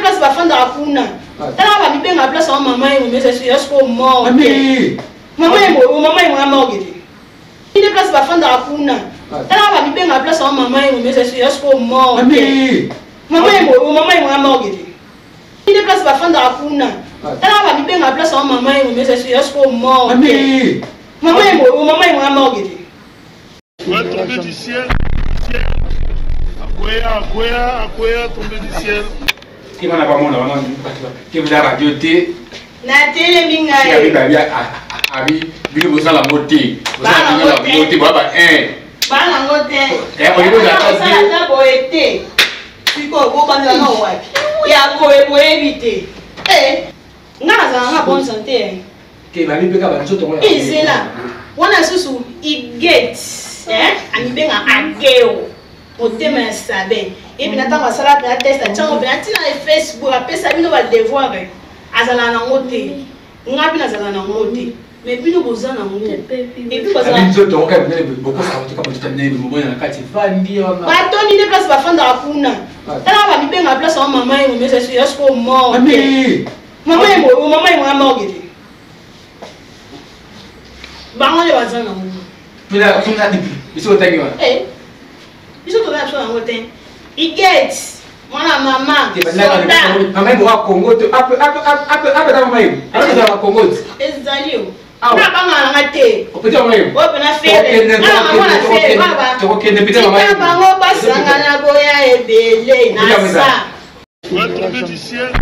place bafanda akuna. Tala ba mibenga place wa mama yemo mais c'est est-ce mort. Maman yemo mort gidi. Ile place bafanda akuna. Tala ba mibenga place wa mama yemo mais c'est est-ce mort. Maman yemo mort gidi. Ile place bafanda akuna. Tala ba mibenga place wa mama yemo mais c'est est-ce mort. Maman yemo mort gidi. Tu vas tomber du ciel. Akoya, tomber du ciel. Qui va pas mon là, qui vous a radioté. Na télé minga. Qui abi, bilu bosa la moté. Bosa la moté, baba Bana ngote. On est là. Ça a boité. Piko go banda na wapi. Ya ko éviter. Ngaza nga bonne santé. Qui va lui peka ba nzoto mo. Izela. Wana susu I get. Ami benga ageo. Otema sabe. Et puis natanga sala ta test chango benatina na Facebook apesa bino ba devoir. Azala na ngote. Ngapi na zala na ngote. Mais bino bozana ngote. Et puis bazala. Nzoto to ka bino beaucoup ça va te terminer le moment na kati fandi ona. Ba toni de place ba fanda akuna. Tala ba mi benga place wa mama yemo mais c'est est-ce mort. Maman yemo mort gidi. Bango le bazana ngote. Mais là on a dit biso tangi wana. Biso to na so na ngote. I get mwana mama. Mama yemo wa Congo to ape ta mama yemo. Ape ta Congo. Ezalio. Na banga ngate. O pete mama yemo. O pena fere. Na mwana fere baba. To kende pete mama yemo. Bango basanga na boya ebele na sa. Tu vas tomber du ciel.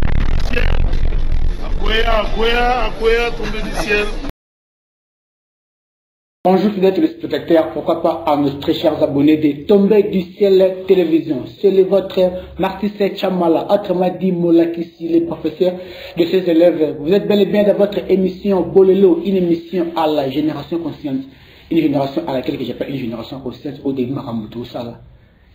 Akoya, tomber du ciel. Bonjour fidèles téléspectateurs, pourquoi pas à nos très chers abonnés de Tomber du ciel télévision. C'est votre Martissé Chamala, autrement dit Molakissi, les professeurs de ses élèves. Vous êtes bel et bien dans votre émission Bolelo, une émission à la génération consciente. Une génération à laquelle j'appelle une génération consciente au début Maramuto Sala.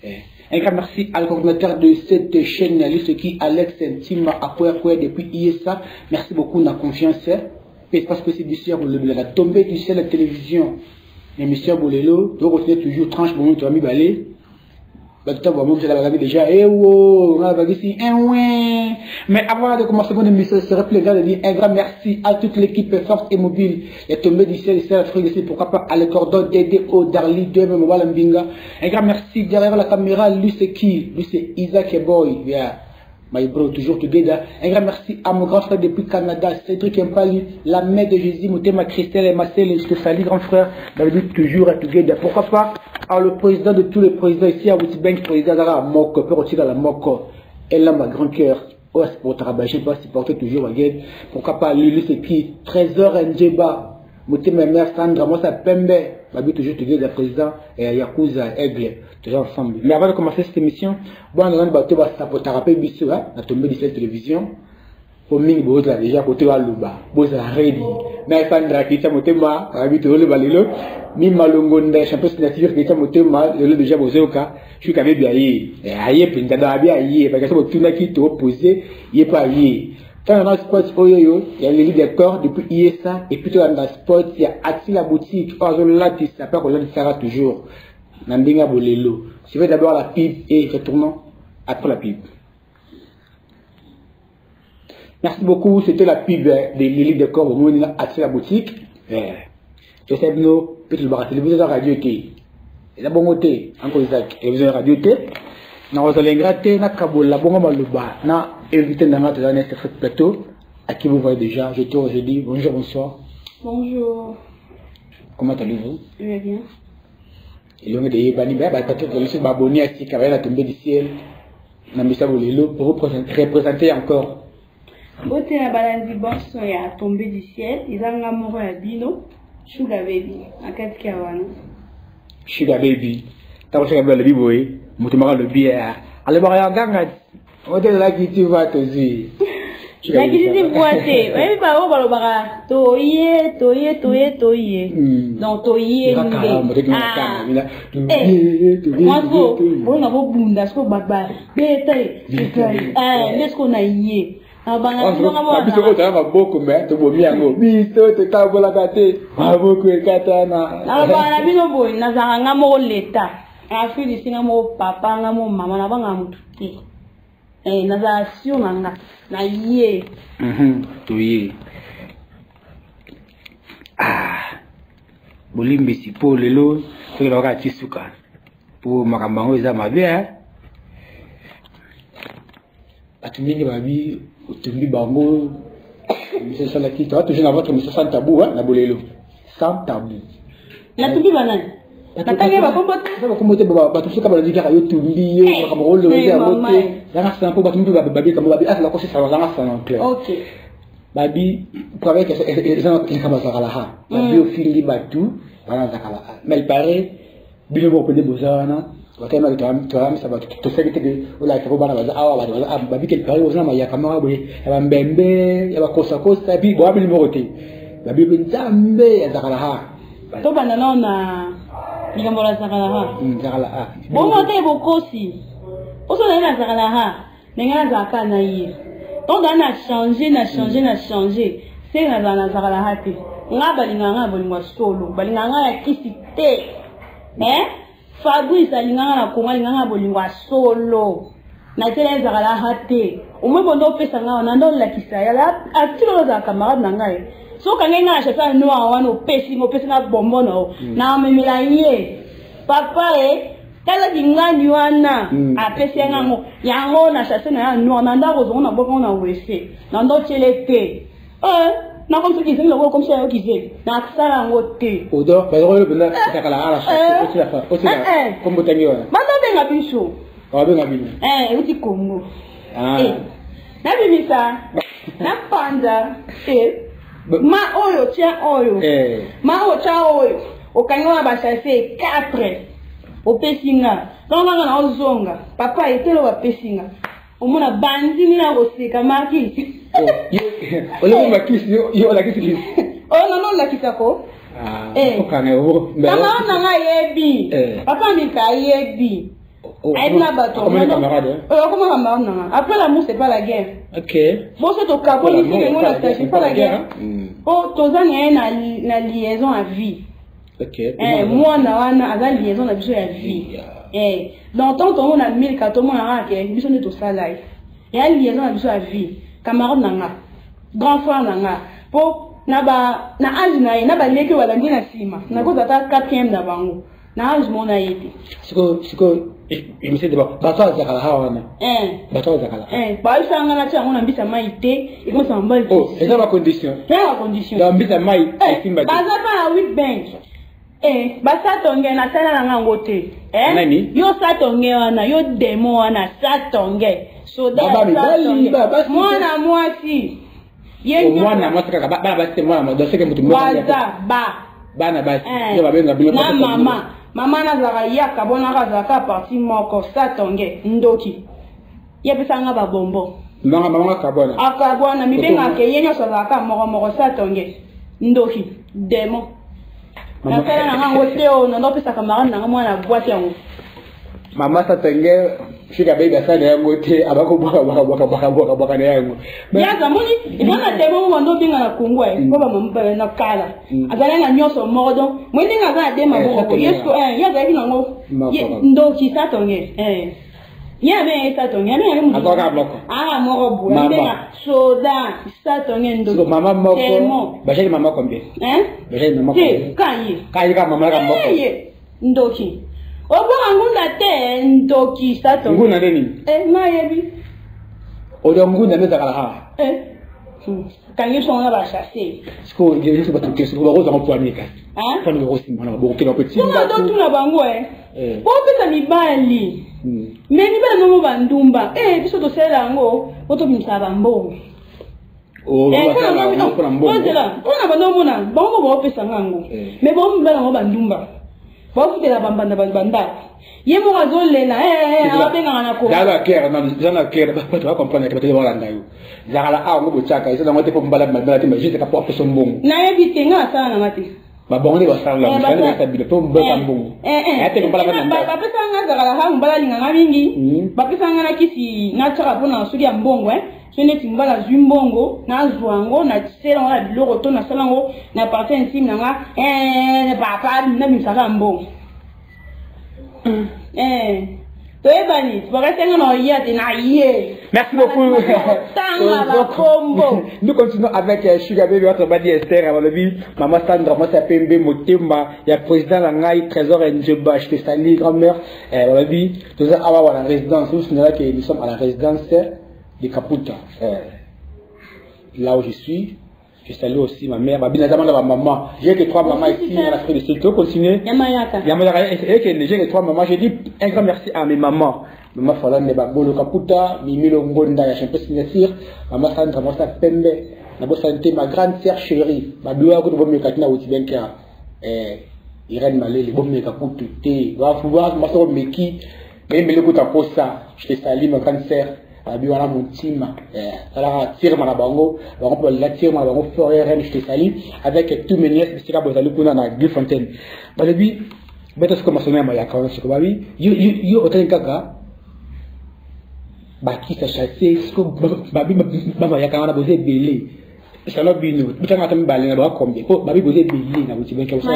Un grand merci à le coordinateur de cette chaîne, lui, qui Alex Tima Akoya depuis ISA. Merci beaucoup de la confiance. Parce que c'est du ciel, la tombée du ciel, la télévision, l'émission Bolelo, tu continuer toujours tranche pour nous, tu vas m'y baler. Tu vas voir, déjà, on va ici, mais avant de commencer mon émission, je serais plaisir de dire un grand merci à toute l'équipe forte et mobile. La tombée du ciel, c'est l'Afrique ici, pourquoi pas à l'écordon d'aider au Darli, de Mwala Mbinga. Un grand merci derrière la caméra, lui c'est qui? Lui c'est Isaac Boy, my bro, toujours together. Un grand merci à mon grand frère depuis Canada, Cédric Mpali, la mère de Jésus, Moutema Christelle et Marcel, je te salue, grand frère, David, toujours together. Pourquoi pas à le président de tous les présidents ici à Woutibank, président de la Moko, peut retirer la Moko, elle a ma grand cœur. Oh, c'est pour travailler, je ne sais pas si porter toujours la gueule. Pourquoi pas lui, c'est qui? Trésor Ndjeba, Moutema mère Sandra, moi ça Pembe, Babi, toujours together, président, et Yakuza, Aigle. Toujours ensemble. Mais avant de commencer cette émission, bon, on a battu pour te rappeler bisu, hein, la tombée de cette télévision. Pour ming boz là déjà côté wa luba, boz la ready. Mais Sandra qui t'a monté ma, habite au balilo, mi malongo nda champion nature qui t'a monté ma, le déjà bozoka, je suis quand même bien aillé. Et aillé pinta da bien aillé, parce que ça tout n'a qui te opposé, il est pas aillé. Quand on a sport oyoyo, il y a les leaders depuis ISA et plutôt dans le sport, il y a Ati la boutique, là tu sais pas qu'on sera toujours. Nandinga Bolelo. Je vais d'abord la pub et retournons après la pub. Merci beaucoup, c'était la pub de l'élite de corps au moment à la boutique. Je sais bien, petit bar télévision de radio T. Et la bonne côté, encore Isaac, et vous avez radio T. Nous allons gratter, na Kaboul, la bonne malouba, na éviter dans notre année sur ce plateau. À qui vous voyez déjà, je dis bonjour, bonsoir. Bonjour. Comment allez-vous? Je vais bien. Il y a des bannis, peut-être que je suis abonné à ce qui la tombée du ciel. Pour vous représenter encore. Beauté la balandi boss il y a tombé du ciel. Ils ont l'amour à Bino. Sugar baby. À 4 kawana. Sugar baby. T'as reçu le baby boy. Moutoumara le bière. Allez voir la gang. On est là qui tu vas te dire. La qui dit boité. Oui, pas au balobara. Toye. Donc toye. Moi bon on a beau bunda, ce qu'on baba. Bétail. Laisse qu'on a yé. Ah banga on biso ko tama boko me to bomi yango. Biso te ka bola kate. Ba boko e katana. Ah banga bino boy na zanga mo leta. A fili singa mo papa nga mo mama na banga mututi. naza sûr nanga na ye toye bolimbi si po lelo soki naoka tisuka po makambo yango eza mabe bato mingi babi otombi bango misesalaki toa toujours na votre mission sans tabou na bolelo sans tabou natumbi banani natange bakombote bato soka balandi kaka yo tumbi yo makambo oloza yango te zanga sana mpo bato mpe babi kamo babi asala kosi salon zanga sana en clair babi travail que ça va zakala ha babi ofingi batu bana zakala mais il paraît bino bo pede bozana wakema toam ça va to fait que ola ka bana baza awa babi que il paraît ozana ma ya kamera boye ya mbembe ya bakosa kosa bi bo abili morote babi benzambe ya zakala ha to bana na likambo la zakala ha zakala ha bon mote bokosi oso na zakala ha nenga zakala na ye donc on a changé c'est na zakala ha te nga balinganga bolingwa solo balinganga ya kisite Fabrice alinganga na konga linganga bolingwa solo na tele zakala ha te umwe bondo pesa nga na ndo la kisaya la atilo za camarade na ngai so kangenga na chef no wana opesi na bombo no na memela ye papa kala dingani wana apesi yango na chef na no na ndako zo na boko na wese na ndo chelete na comme ça qu'ils ont comme ça qu'ils ont na sala ngote odo ba yo le bena takala ala aussi la comme botangi wana banda benga biso benga bino uti Congo na bimisa na panda ma oyo tia oyo ma o tia oyo okangwa ba chasser 4 opesinga nonga na ozonga papa etelo ba pesinga omona bandini na koseka maki ole makisi yo la kisi non la kisako okanga yo kama na yebi papa mi ka yebi aide na bato comme camarade comment camarade na après l'amour c'est pas la guerre bon c'est au cap c'est pas la guerre tozani na liaison à vie moi na wana aza liaison na biso ya vie dans tant on a 1400 na ke biso ne to sala ya liaison na biso ya vie camarade nanga grand frère nanga po na âge na ba leki wala ndina sima na ko tata 4e na bango na âge mona yete siko imise de ba to zakala hawana ba to zakala ba isanga na tsango na mbisa mai te iko sa mbali eza ba condition da mbisa mai simba ba za pa 8 bench basatonge na sala na ngango te yo satonge wana yo demo wana satonge soda mwana mwasi mwana mwasi kaka bana basi mwana ndo seke mutu mwana bana basi yo babenga bilo na mama na zaka yaka bona ka zaka parti moko satonge ndoki yepesanga ba bombo mama kabona akabona mibenga ke yenyo zaka moko satonge ndoki demo na kala na ngango teo na ndo pesa camarade na mwana boîte yango mama satenge shika baby sana yango te abako baka na yango ya zamoni ibona demo mo ndo binga na Congo ko ba mamba na kala azala na nyoso modo mwindi ngaza dema boko yesko ya zaidi nango ndo ki satonge ya be satonge na yale mu moko bu benga soda satonge ndo mama moko bashali mama kombe bashali mama kombe kai ka mama ka moko ndoki obo ngunda te ndoki satonge nguna nini mayebi odo ngunda meza kala ha kangi sona ba chasser siko je se batuke siko ba roza mpoanika fa ni rosi mwana bo kena petit ndo tuna bango bo pesa ni bali meni bana no bandumba biso to sela ngo oto bimsaba mbongo ona banomona bango bo pesa ngango me bo mbala ngo bandumba bo futela bambanda banda ye mo azolela abenga na ko dala kera na kera ba to comprendre que te wala ndayo zakala a ngo bochaka isa ngote po mbala mbala te juste ka porte son mbongo na yebi tenga sana ngati ba bongo ba sala msana na tabile to mbeka mbongo ate mbala bana ba pesa nga zakala ha mbala linga ngamingi ba pesa nga na kisi na tsaka pona suri ya mbongo sone timbala zwi mbongo na zwango na tsela ngala biloko to na salango na partie intime nga papa na misaka mbongo Merci beaucoup. Nous continuons avec Sugar Baby, votre badi Esther, avant le vie. Maman Sandra, moi c'est PMB Motema, il y a président Langaï, Trésor Ndjeba, je fais Stanley, grand-mère, avant le vie. Nous sommes à la résidence, nous sommes à la résidence de Kaputa. Là où je suis. Je salue aussi ma mère, ma maman. J'ai que 3 mamans ici à l'Afrique du Sud. Tu veux continuer? J'ai que 3 mamans. Je dis un grand merci à mes mamans. Maman Falane Nebabolo Kaputa, Mimi Longonda, Yachempe Signature, Maman Sandra Mossa Pembe, Nabo Santé, ma grande sœur chérie, ma doua de Bomé Katina Outibenka, Irène Malé, les Bomé Kaputu, Wafuwa, Masso Meki, mais le coup à Posa, je te salue ma grande sœur. Abiwana mon team, alors tire ma bango, on peut la tirer ma bango forêt reine je te salue avec tous mes nièces c'est là bozali kuna na Guifontaine. Balebi beta ce commence même ya quand c'est comme oui, yo hôtel kaka ba qui ça chasser ce que babi baba ya kana boze belé. Ça l'a bino, bitanga tambi balé na combien. Oh babi boze belé na bozi benka ça.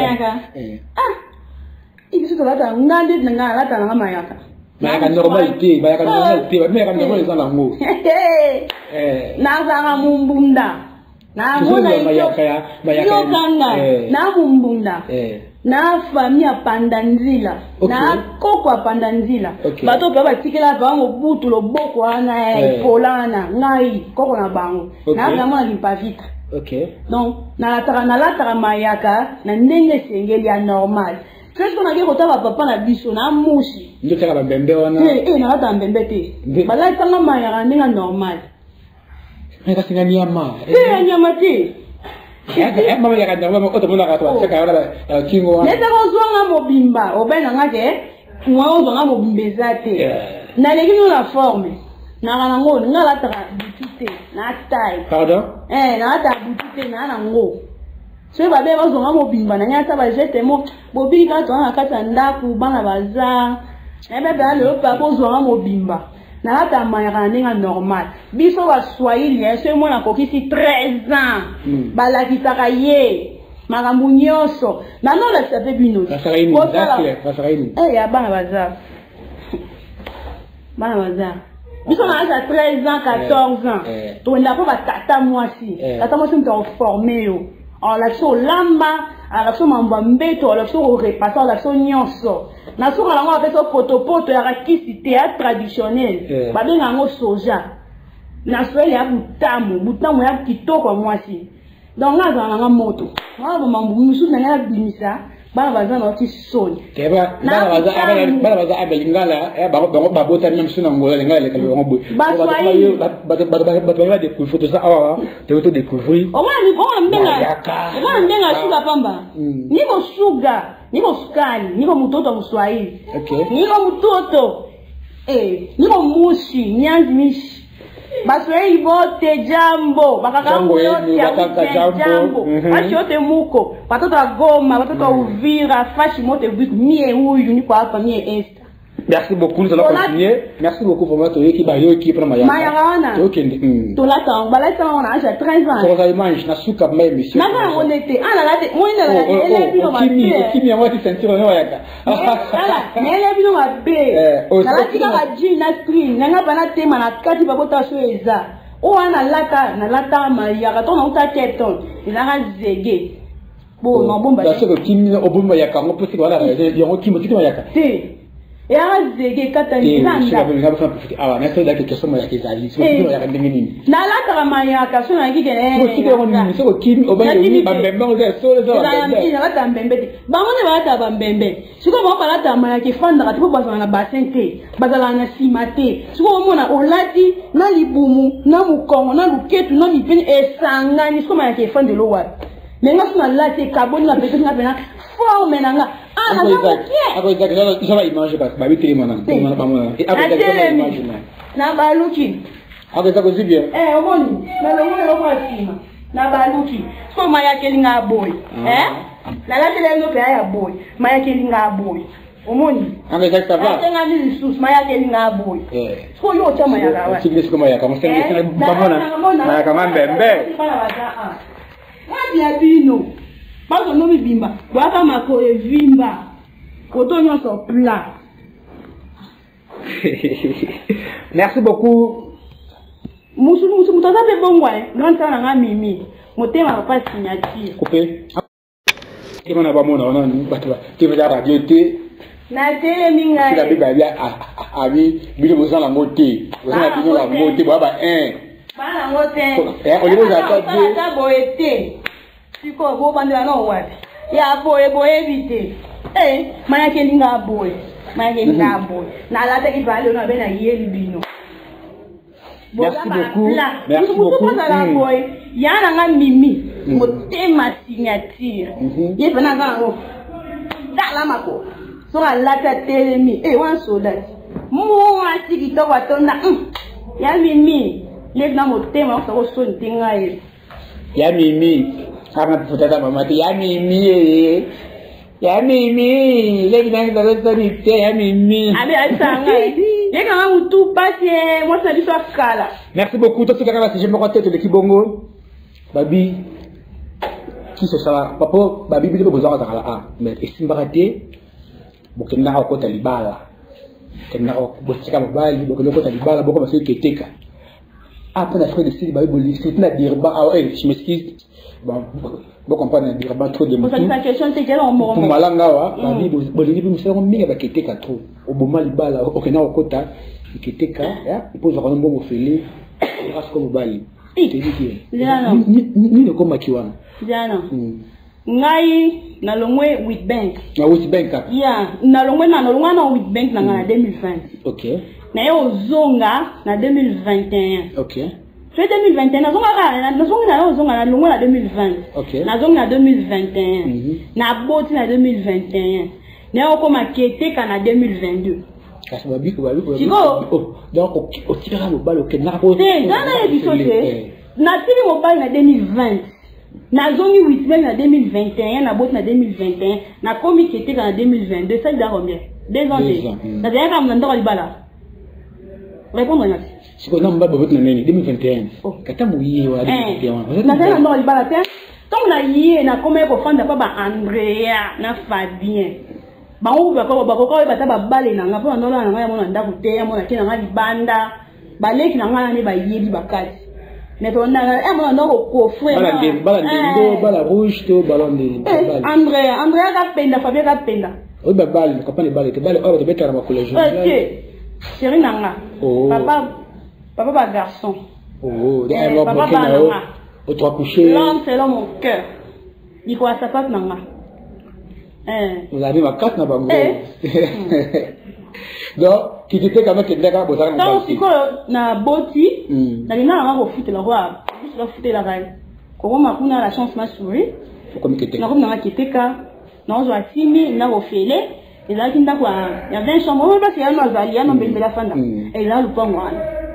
Il se doit dans ngande nga la ta nga mayaka. Mayaka normalité, mayaka normalité, mayaka normalité dans l'amour. Nazanga mumbunda. Na mona mayaka, na mumbunda. Na famille pandanzila. Na koko pandanzila. Bato pe batikela bango butu lo boko ana polana, ngai koko na bango. Na vraiment limpa vite. OK. Donc na la mayaka na ndenge sengeli ya normal. Qu'est-ce qu'on a dit quand papa na biso na mushi? Ndio taka bambembe wana. Na hata mbembe te. Bala tanga mayaka ndinga normal. Meka singa nyama. Nyama te. Mama yaka ndama oto mona ka to seka wala kingo wana. Neta ko zwanga mobimba, obena ngake. Mwa zwanga mobimbe te. Na leki na forme. Na kana ngo ngala taka butite na taille. Pardon? Na hata butite na ngo. So babe bazonga mobimba na nyata ba jete mo bobili ka tona kata ndaku bana baza bebe ale opa bazonga mobimba na hata mayaka ninga normal biso ba swahili so mo na kokisi 13 ans balakitaka ye makambo nyonso na no la sape bino ya bana baza biso na asa 13 ans 14 ans to nda po ba tata mwasi mto formé yo. Alors l'action lamba, l'action mambambeto, l'action repassant, l'action nyonso. L'action à la avec son potopoto, ya rakisi théâtre traditionnel. Babenga ngo soja. L'action ya butamu ya kitoko mwasi. Donc là dans la moto. Moi mambu musu na ngala bimisa, bana baza na oti soni. Keba bana baza abelingala, babota même suna ngola ngala le kalo ngo. Ba découvrir ça awa, te auto découvrir. O mbenga suga pamba. Niko suga, niko sukali, niko mtoto mswahili. Okay. Niko mtoto. Niko mushi, nyanzi mishi. Baswahili bote jambo, bakakangu yote ya jambo. Fashi yote muko, watoto wa Goma, watoto wa Uvira, fashi mote vitu, mie huyu, niko hapa, mie Esther. Merci beaucoup, nous allons continuer. Merci beaucoup pour votre équipe, équipe pour Mayaka. Mayaka. OK. Tolata, balata on a 13 ans. Pour ça mange na suka même monsieur. Na ba honnêteté. Ah la la, moi na la, elle bino ma bé. Kimi moi ti sentir no Mayaka. Mais elle bino ma bé. Na la tika ba jean na screen, na bana tema na kati ba bota so eza. O ana lata Mayaka, to na uta keton. Ina zege. Bon, non bomba. Parce que Kimi obumba Mayaka, on peut se voilà, yo Kimi ti Mayaka. Et à zégué katangilanda. Ah, mais c'est là que question moi qui s'agit. C'est pour la ndengini. Na la taramaya ka so na ki kene. C'est ko ni so kimi obangi bambembe o ze so le so. Na ya la tambembe. Ba ngone ba ta bambembe. Siko ba pa la tamaya ki fanda ka tipo bazana na bassin te. Bazala na simate. Siko mona olati na libumu na mukongo na luketu na mipeni esangani siko ma ki fanda lo wat. Mais nga sona la te kaboni na pete na pena forme nanga. Ah, ça va image parce que babi télémana pas moi et après ça image na baluki après ça aussi bien omoni na lo kwa sima na baluki so maya kelinga boy na la tele no pe ya boy maya kelinga boy omoni après ça va tenga ni sus maya kelinga boy so yo chama ya gawa sikile siko maya kama sema pamona maya kama mbembe wapi ya bino bazo no bimba bwaka mako evimba koto nyonso plat Merci beaucoup. Moussou, t'as fait bon, ouais. Grand temps, on a mimi. Mon thème n'a pas signature. Coupé. Tu vas avoir mon nom, tu vas la radio T. Na télé minga. Tu vas bien à vie, mais vous en la montée. Vous en la montée, voilà, un. Bana montée. On les a pas dit. Ça boité. Tu peux vous vendre là non ouais. Ya boé vite. Eh, mana kelinga boy. Mana kelinga boy. Na la teki va aller na bena yeli bino. Merci beaucoup. Merci beaucoup. Yana nga mimi. Motema signature. Ye bana nga. Dala mako. So la télé mi. Eh wan soldat. Moi siki to watonda. Ya mimi. Les gens m'ont tellement ya mimi, kama tutata mama ya mimi, ya mimi, les gens de ya mimi. Moi ça dit kala. Merci beaucoup. Tout ce que j'ai me tête de Kibongo, Babi, qui se sera, papa, Babi, il a besoin de la mais est-ce que baraté, beaucoup n'a pas côté libala, que n'a pas beaucoup de bali, beaucoup de côté libala, beaucoup de choses qui étaient. Après la fin de ce Bible, c'est une dirba. Ah ouais, je m'excuse. Bon, vous comprenez, dirba trop de mots. La question c'est quel homme? Pour Malanga, la Bible, nous sommes mis avec Keteka trop. Au moment libala, au Kenya au Kota, Keteka, il pose un bon félé, il reste comme Bali. Ni le comme Kiwan. Diana. Ngai na longwe with bank. Na with bank. Yeah, na longwe na with bank na 2020. Okay. Na yo zonga na 2021. Okay. C'est 2021 na zonga na longwe na 2020. Okay. Na zonga na 2021. Na boti na 2021. Na yo koma keteka na 2022. Kasi babi. Chico. Donc au tira le bal au Kenya. C'est dans la épisode. Na tiri mobile na 2020. Na zongi 8 na 2021, na bot na 2021, na komi keteka na 2022, ça il a combien? 2 ans. Ça veut dire qu'on a ndoko libala. Répondre na. Si ko namba bot na nini 2021. Kata muyi wa 2021. Na tena ndoko libala te. Tant na yé na komi ko fanda pa ba Andrea na Fabien. Ba o ba ko ba ta ba bale na ngapo na ndola na ngaya mona ndako te, mona kina ngadi banda. Ba leki na ngana ne ba yebi bakati. Mais on a un moment au frère. Bala rouge, to ballon de. Andrea Capenda, Fabien Capenda. Oui, balle, campagne balle, te balle, oh, te mettre à ma collège. Chérie Nanga. Papa, pas garçon. Oh, papa, Nanga. Au trois couchés. L'homme, c'est l'homme au cœur. Il faut à sa patte Nanga. Vous avez ma carte, n'a pas donc, qui était quand même que d'accord, vous avez donc, si na boti, na lina na ko fuite la roi, juste la fuite la reine. Comment ma kuna la chance m'a souri. Comme que na comme na kiteka, na zo atimi na ko fele, et là kinda quoi, il y a 20 chambres, parce qu'il y a un azali, un nombre de la fanda. Et là le pango.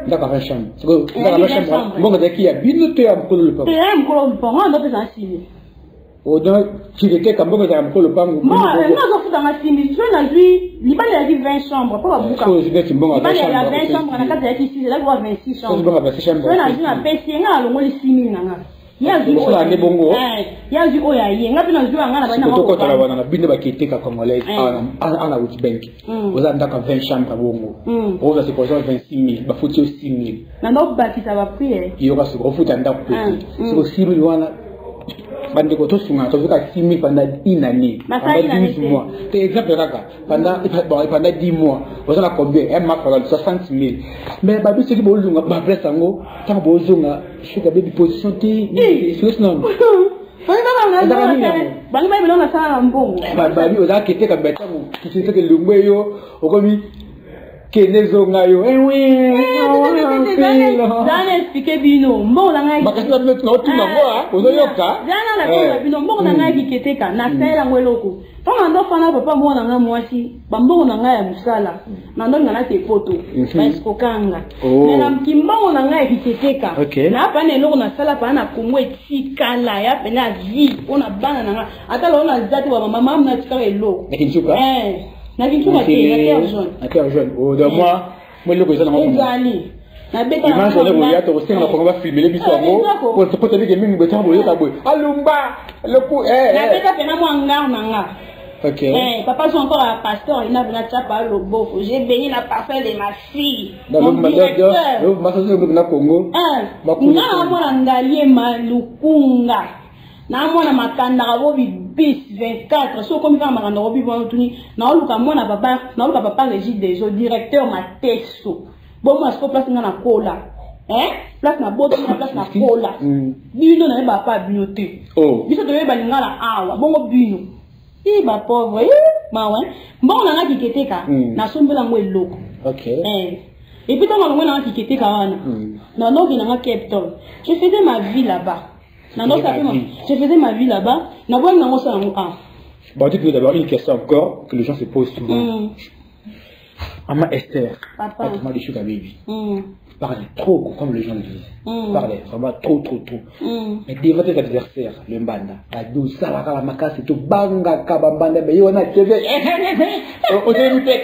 D'accord, 20 chambres. C'est que dans la chambre, bon que qui a bien te am ko le pango. Et am ko le pango, on doit faire assis. Oh, donc, qui était comme bon que am ko le pango. Moi, non, zo futa na simi, tu na lui, libali a dit 20 chambres, pas bouka. Libali a 20 chambres, na kati ya kisi, là doit 26 chambres. C'est bon, 26 chambres. On a dit na pesi nga lo ngoli simi nanga. Ya zu ko la bongo. Ya zu ko ya ye, ngapi na zu nga na bana ko ko tala wana na binde ba kiteka congolais ana with bank. Vous avez ndaka 20 chambres bongo. On va se poser 26000, ba futi 6000. Na ndo ba kita ba prier. Yo ka se ko futa ndako petit. C'est ko 6000 wana. Bande ko to sunga to ka 6000 pendant une année. Pendant 12 mois. C'est exemple kaka. Pendant 10 mois. Vous avez combien? Un mois par 60000. Mais babi ce qui bo lunga ba presse ngo, tant bo zunga, je ka baby position ti. C'est non. Bangi ba bilona sana mbongo. Babi oza kete ka beta mo. Ki se ke lungwe yo, okomi kenezo ngayo. Oui. Dana expliquer bino. Mbongo na ngai. Bakasi na bino tuna ngo, ozoyoka. Dana na ko bino mbongo na ngai kiketeka na sala ngweloko. Toma ndo fana papa mo na ngai mwasi, bambongo na ngai ya musala. Na ndo ngana te poto. Ba iskokanga. Na mkimbongo na ngai kiketeka. Na hapa ne loko na sala pa na kumwe tikala ya pena vi. Ona bana na ngai. Ata lo na zati wa mama na tikala eloko. Nakinchuka. Nakinchuka te na terre jaune. Na terre jaune. Oh de moi loko ezana mo. Ezali. Na beta na image ole boya to senga ko ba filmer le biso ngo pour te dire que mingi betambo yoka boy. Alumba le coup na beta pena mo ngar nanga. Ok. Papa sont encore un pasteur, il n'a pas de lobo. J'ai béni la parfum de ma fille. Mon directeur. Congo. Moi, Ngali Malukunga. Namona makanda robi bis 24 so comme ça makanda robi bon tuni na oluka mona papa régit des autres directeur ma texto bon moi je place na kola place na boto na place na kola bino na papa binote biso to yeba lingala awa bongo bino ba pauvre ma ouais bon na kiketeka na sombela ngo eloko OK et puis tant ngo na kiketeka wana na lobi na Cape Town je faisais ma vie là-bas. Je faisais ma vie là-bas. Bon, dites-nous d'abord une question encore que les gens se posent souvent. Maman Esther, comment les choses à baby. Parlez trop, comme les gens le disent. Parlez vraiment trop. Mais devant tes adversaires, le Mbanda, la douce, la macasse, c'est tout banga, kabambanda, mais on a TV. On dit, mais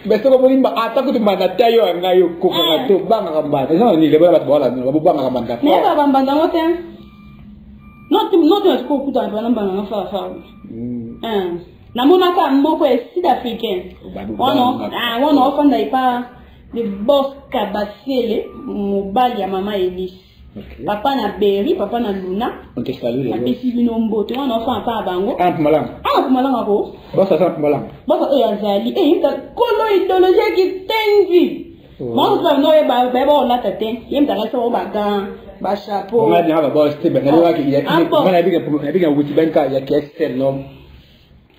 c'est comme une attaque de Mbanda, taille, un gaillot, coconato, banga, banga. Non, il est bon à boire, on va banga, banga. Mais pas banga, non, tu es trop coûteux, on va faire. Na monaka moko est sud-africain. On offre pas le boss Kabasele, mobile ya maman Elise. Papa na Berry, papa na Luna. On te salue les. Apesi bino mbote, on offre pas bango. Malang. Malang ko. Boss ça Malang. Boss azali. Il ta kolo idéologie qui tengi. Moi je no ba la tête. Il me reste au bagan, ba chapeau. On a dit ba boss te ben il y a il y a qui externe non.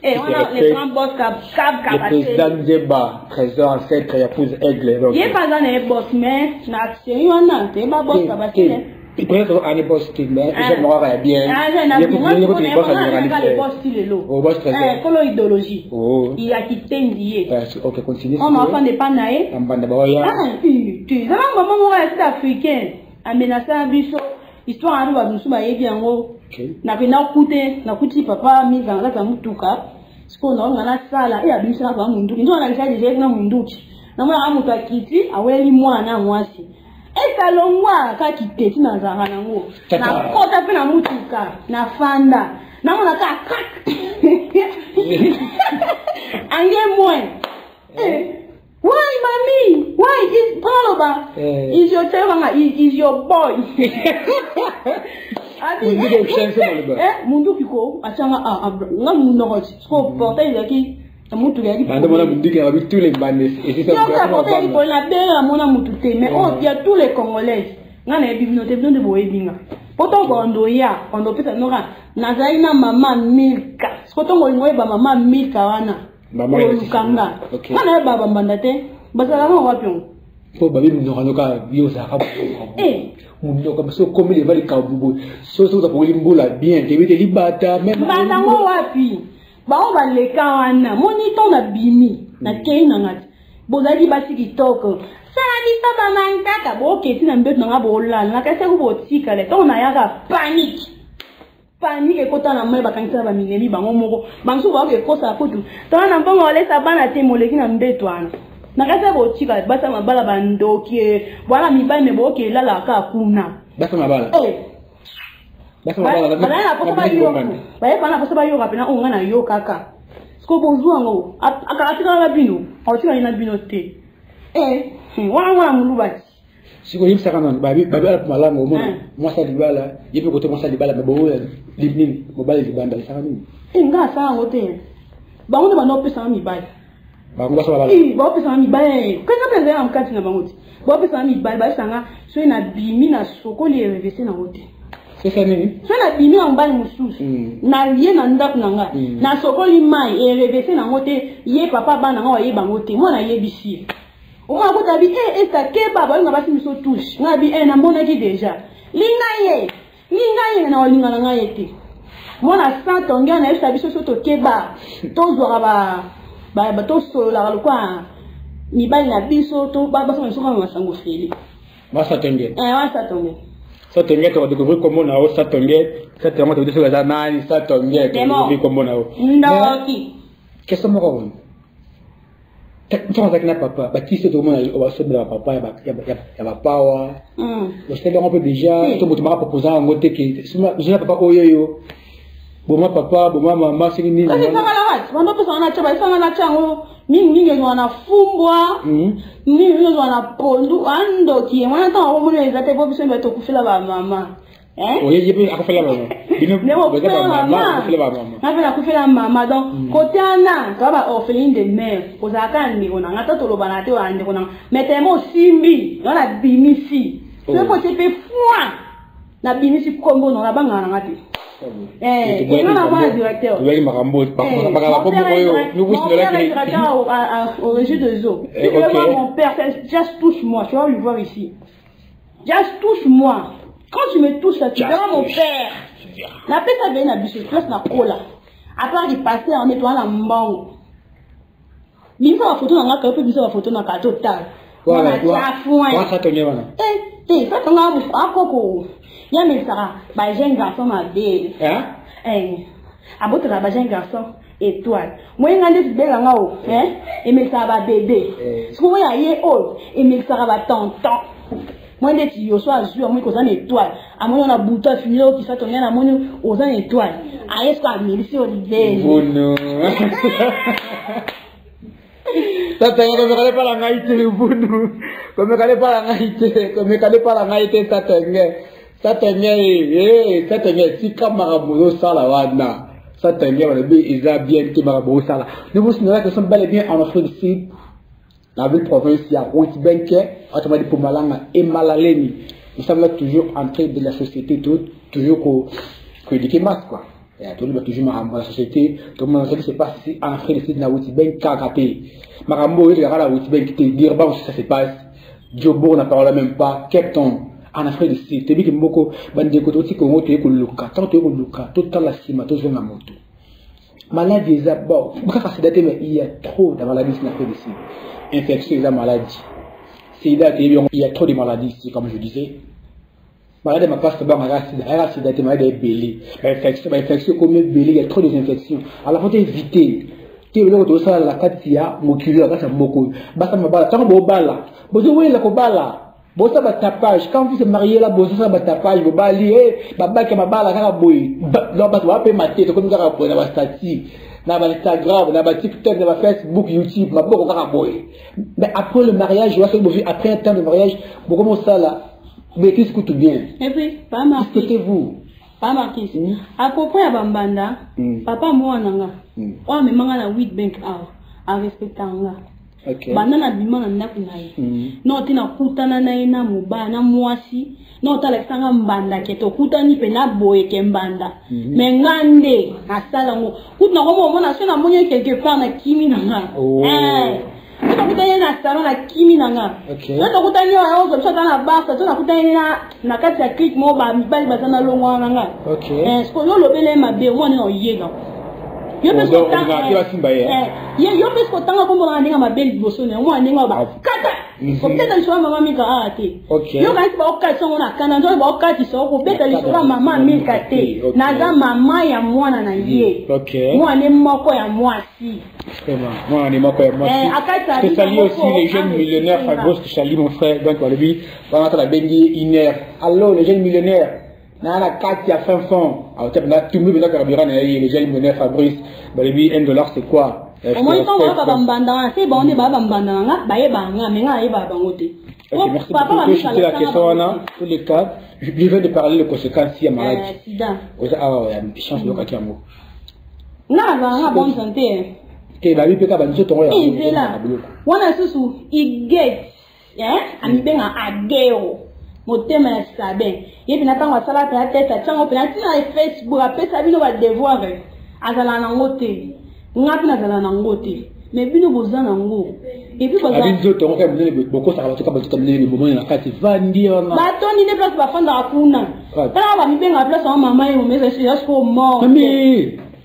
Et on a les grands boss le président Djeba, trésor ancêtre, épouse Aigle. Il n'y a pas un boss, mais il y a un boss Kabasile. Il peut être un boss, mais je m'aurais bien. Il y a un boss style l'eau. Au boss trésor. Colo idéologie. Il y a qui t'endier. Ok, continue. On m'a fait des panaïs. En bande de boya. Tu sais, maman, est africain. Amenacé un bichot. Histoire à nous, à nous soubailler bien haut. Na kuti papa miza ngata mutuka siko na na sala ya bisha kwa munduki ndio analisha je na munduki na mwana mutu akiti aweli mwana mwasi ekalongwa ka kiteti na zanga nango na kota pe na mutuka na fanda na mwana ka ange mwen why mommy why is Paloba is your tell is your boy mundu kiko achanga nga munogochi ko porter yaki mutu yaki bande mona mundu ki abi tous les bandes et c'est ça porter ko la belle mona mutu te mais il y a tous les congolais nga na bibinote bino de boyebinga poto bondo ya ondo pesa nora nazai na mama milka poto ngolingo ba mama milka wana mama lukanga kana baba mbandate basala ngo wapion po babi mnoka yoza ka mundo comme ça comme les vali kabubu so za polimbola bien te vite libata même bandango wapi ba on va le kawana monito na bimi na keina ngati bozali basi kitoko sali tata mangaka boke tina mbeto nga bola na kase ku botika le to na yaka panique kota na mai bakangisa ba mineli bango moko bansu ba ke kosa kutu to na mbongo le sabana te moleki na mbeto ana nakasa botika basa mabala bandoki bwana mibali meboke lala ka kuna basa mabala basa mabala bana posa ba yo bana posa ba yo kapena onga na yo kaka sko bonjour ngo akatika la bino otika ina bino te wana mulubati siko yimsa kana babi ala malango mona mwasa libala yepe kote mwasa libala mebo libnini mobali libanda isaka nini nga sa ngote bango ba no pesa mibali bango basa bala ba pesa mibali kana pesa am kati na bango ba pesa mibali ba sanga so ina bimi na sokoli revese na ngote c'est ça nini so na bimi en bali mususu na lié na ndaku nanga na sokoli mai revese na ngote ye papa bana nga ye bangote mona ye bisi on va vous dire ça que baba on va se touche on bi na mona ki déjà linga ye na linga nga yete mona sa tonga na esa biso so to keba to zora ba to so la kwa ni bali na biso to baba so so kama sango feli masa tenge ça tongue to découvrir comment na o ça tongue ça te montre de ce que nani ça tongue découvrir comment na o ndoki qu'est-ce que moi tu as un papa, Baptiste, tout le monde a fait de la papa, il y a la power. Je sais un peu déjà, tout le monde m'a proposé un côté qui, je n'ai pas yo. Bon, papa, bon, maman, c'est une ça, c'est ça, la race. Pendant que ça, on a tchabay, ça, on a tchango, mingi, on a fumboa, mingi, on a pondu, ando, qui est, on attend, on a les attaques, on a tout fait là, maman. Oui, j'ai fait la maman. La maman. Donc, côté Anna, tu vas orpheline de mère. Aux accords, on a tout le banate, on a mettez moi simbi, on a bimisi. Tu peux te faire foi. La bimisi comme on a bangé en raté. Et on a un directeur. Oui, Marambo, au régime de zoo. Si tu veux voir mon père, just touche-moi, tu vas le voir ici. Just touche-moi. Quand tu me touches là, tu verras mon père. La paix ça vient à biche, place na cola. Après il passait en nettoyant la mbango. Il faut la photo dans la carte, puis la photo dans la carte totale. Voilà, ça te vient voilà. Ça te vient à coco. Il y a mes ça, bah j'ai un garçon ma belle. Abote la bah j'ai un garçon étoile. Moi il y a des belles en haut, et mais ça va bébé. Ce qu'on a hier haut, et mais ça va tonton. Moi, je suis à moi, aux étoiles. À moi, on a bouton fini, qui s'est tourné à moi, aux étoiles. À est-ce qu'on a mis sur l'hiver? Oh non! Ça, t'as comme elle pas la naïté, le bout, comme elle pas la naïté, comme elle pas la naïté, ça t'es si comme Marabout, ça la wadna. Ça t'es bien, ils a bien qui Marabout, ça là. Nous vous signalons que sont bel et bien en Afrique du Sud. La ville province, il y a Routibenke, autrement dit pour Malanga et Malaleni. Nous sommes là toujours en train de la société, toujours éduquer masse, quoi. Il y a toujours dans la société, tout le monde ne sait pas si en Afrique du Sud, il y a Routibenke, Kakaté. Marambo, il y a la Routibenke, qui dit, bon, si ça se passe, Diobo n'a parlé même pas, Capton, en Afrique du Sud, tu dis que beaucoup, bandé, côté aussi, qu'on tu es qu'on luka, tant tu es qu'on luka, tout le temps la cima, tout le temps la moto. Maladie, c'est bon, mais il y a trop de maladies en Afrique du Sud. Infection et la maladie. Il y a trop de maladies ici, comme je disais. Maladie ma passe pas maladie maladie belé. Infection comme belé, il y a trop d'infections. Alors faut éviter. Tu veux que ça la katia mokiri à ça moko. Basta mabala, tant bo bala. Bozo oui la ko bala. Bosa ba tapage. Quand vous se mariez là, bosa ça ba tapage, bo bali baba ke mabala kaka boy. Là ba wa pe maté to comme ça ko na ba statut. Na Instagram, na TikTok, na Facebook, YouTube, ma beaucoup de boy. Mais après le mariage, je vois que après un temps de mariage, beaucoup comment ça là, mais qu'est-ce que tout bien? Et puis, pas marqué. Qu'est-ce pas marqué. À propos de Bambanda, papa moi nanga, on me manga na 8 bank à respectanga. Okay. Banana bimana nakunaye. No tina kutana na ina mubana mwasi. No tala sanga mbanda keto kutani pe na boye ke mbanda. Mengande asala ngo. Kutna ko mo na sona monye quelque part na kimi nanga. Kuta kutani na salon na kimi nanga. Okay. No kutani wa ozo chata na basa, to na kutani na kati ya click mo ba mibali bazana longwa nanga. Okay. Sko yo lobele mabe mo ni no yega. Yo pe ko tanga yo pe ko tanga ko mo na ndinga mabeli boso ne mo ndinga ba kata ko teta liswa mama mi ka ate yo ka ba okati so na kana nzo ba okati so ko beta liswa mama mi ka te na za mama ya mwana na ye mwana moko ya mwasi vraiment mwana moko ya mwasi je salue aussi les jeunes millionnaires Fagos, je salue mon frère donc on lui va entendre la bengi iner allô les jeunes millionnaires na kati ya fin fond alors tu as tout le monde carburant les jeunes millionnaires Fabrice balibi $1 c'est quoi au moins quand on va bambanda c'est bon on est bambanda nga baye banga mais nga yeba bangote merci beaucoup c'était la question là tous les cas je viens de parler des conséquences si y a maladie sida il y a une chance de kati yango nga bonne santé ke ba bipe ka ba nzo tongo ya izela wana susu iget ami benga ageo motema ya sabe yebi na tango sala ta tête tango pe na Facebook apesa bino ba devoir azala na ngote ngapi na zala na ngote mais bino bozana ngo et puis bozana abinzo tongo ka mnene boko sala batoka batoka mnene bomo na kati vandi ona batoni ne place ba fanda kuna tala ba mibenga place wa mama yemo mais c'est juste pour mort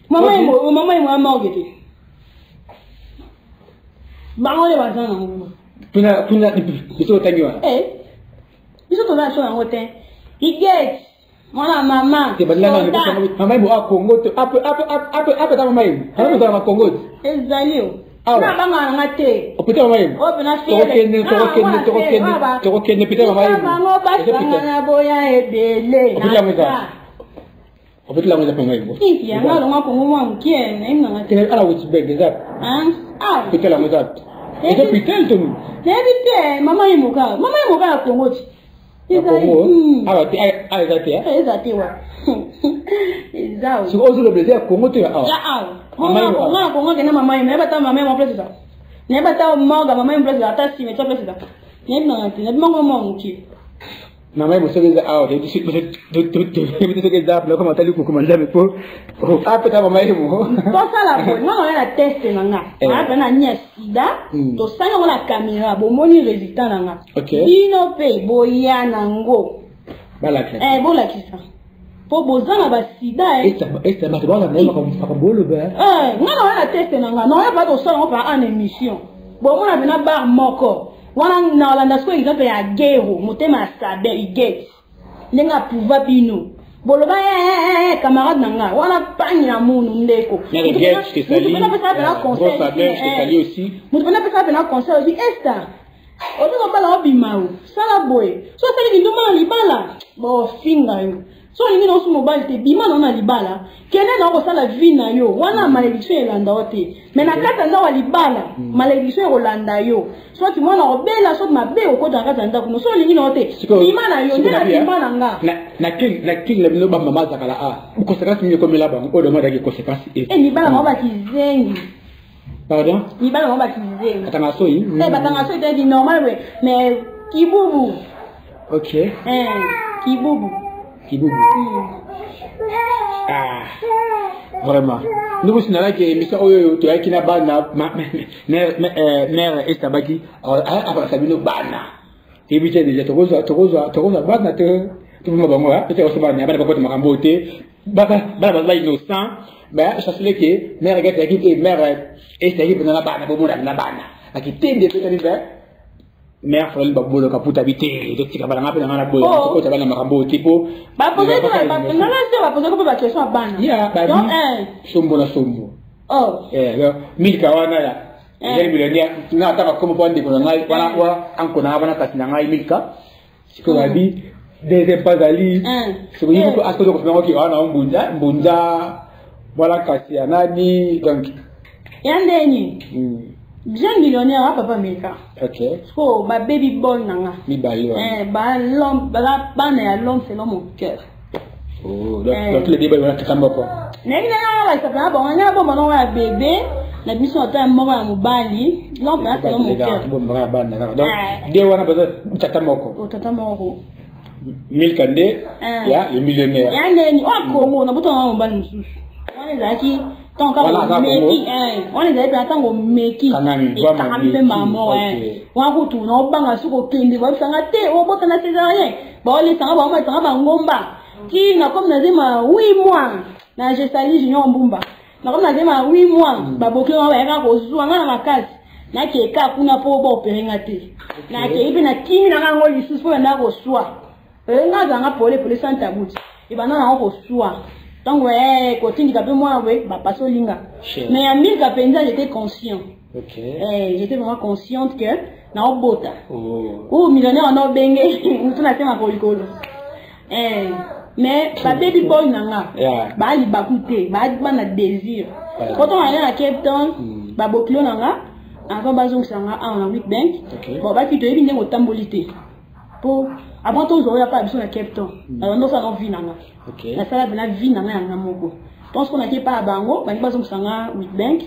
mama yemo morgete bangole bazana ngo tuna biso tangiwa biso to na so na ngote iget mwana mama mama ibo akongo to ape ta mama ibo ana to na kongo ezalio na banga ngate opita mama ibo opena fele tokokende pita mama ibo na boya ebele opita mama En fait, là, on a pas mal. Il y a un moment pour moi qui est à la Witbeg, exact. Ah, peut-être la exact. Et puis, tel tout. Maman est mon gars. Maman est mon gars à Congo. Ah, exact. Exact, ouais. Exact. Si on se le plaisir, Congo, tu as. Ah, Congo, tu as maman, mais pas ta maman, mon place. N'est pas ta maman, maman, place, ta si, mais ta place. N'est pas maman, qui. Maman, vous savez, de suite, de comment t'as lu pour commander, mais pour. Ah, peut-être maman, pour ça, la bonne, moi, on a testé, nana. On a fait un sida, to ça, on a la caméra, bon, mon résultat, nana. Ok. Ino pay, boya, nango. Balaki. Bolaki, ça. Pour bozana, ba sida, Et ça, ma demande, on va pas le beurre. Non, on a testé, nana. Non, on a pas de ça, on va en émission. Bon, on a une barre moko. Wana na Olanda siko exemple ya gero motema sabe igeti nenga pouva bino boloba camarade nanga wana panya munu ndeko c'est sali aussi mutu na pesa na conseil aussi esta oto bala obimao sala boy so sali ndoma libala bo finga yo so lingi no sumo balte bima na libala kene na ko sala vie na yo wana malédiction elanda ote mais na kata nda wa libala malédiction elanda yo so ti mwana obela so mabe okota kata nda kuno so lingi na ote bima na yo ndena bima na nga na king le no ba mama zakala conséquence mieux comme là ba o de mada ki conséquence libala mo ba kizengi pardon libala mo ba kizengi atanga so yi batanga so ite normal mais kibubu OK kibubu Kiboubou. Ah, vraiment. Nous vous signalons que l'émission tu as qui n'a pas mère et tabaki après ça vient bana. Et puis déjà tu roses bana tu me vas moi tu roses bana pas de makamboté baba innocent mais ça c'est que mère gars qui mère et ça qui dans la bana pour moi na bana qui tende peut-être mère frère babolo kaputa bité donc tika bana ngapa ngana boy ko ta bana makambo tipo ba poser ba non c'est ba poser ko ba question bana ya ba sombo na sombo milka wana ya yeli millionnaire na ta ko mo pande ko ngai wana anko na bana kasina ngai milka siko babi des pazali siko yiko asko ko fema ko wana mbunja wala kasi anani donc yandeni jeune millionnaire papa Meka. OK. So ba baby boy nanga. Mi bali. Ba l'homme ba na l'homme selon mon cœur. Oh, donc le débat on tamba ko. Nengi na ba ça ba on a bon non wa bébé, na biso ata mo ba mobali, l'homme ba selon mon cœur. Bon ba bana. Donc de wana ba tata moko. O tata moko. Milkande ya le millionnaire. Ya neni wa Congo na buto na mobali mususu. Wana zaki tant qu'on meki on les a pas tant qu'on meki et maman on a tout on banga suko kende ba sanga te o bota na césarien ba les sanga ba ma sanga ba ngomba qui na comme na zema 8 mois na gestali junior mbumba na comme na zema 8 mois ba bokyo ba ya ko zuwa ngana makasi na ke ka kuna po ba opérer te na ke ibi na kimi na ngo lisusu po na ko swa nga zanga pole santa buti e bana na ko swa. Donc quand tu dis que moi bah pas au linga. Mais à 1000 capenza j'étais conscient. OK. J'étais vraiment consciente que na obota. Oh millionnaire en obengé, tout na tema kolikolo. Mais ba baby boy nanga. Ba li bakute, ba na désir. Quand on allait à Cape Town, ba boklo nanga, encore bazong sanga en Witbank. Bon ba ki to yebi ndenge otambolité. Pour avant tout on a pas besoin de Cape Town. Alors nous ça non vie nanga. OK. La sala de la vie nanga nanga moko. Donc qu'on a qui pas bango, ba bazong sanga Witbank.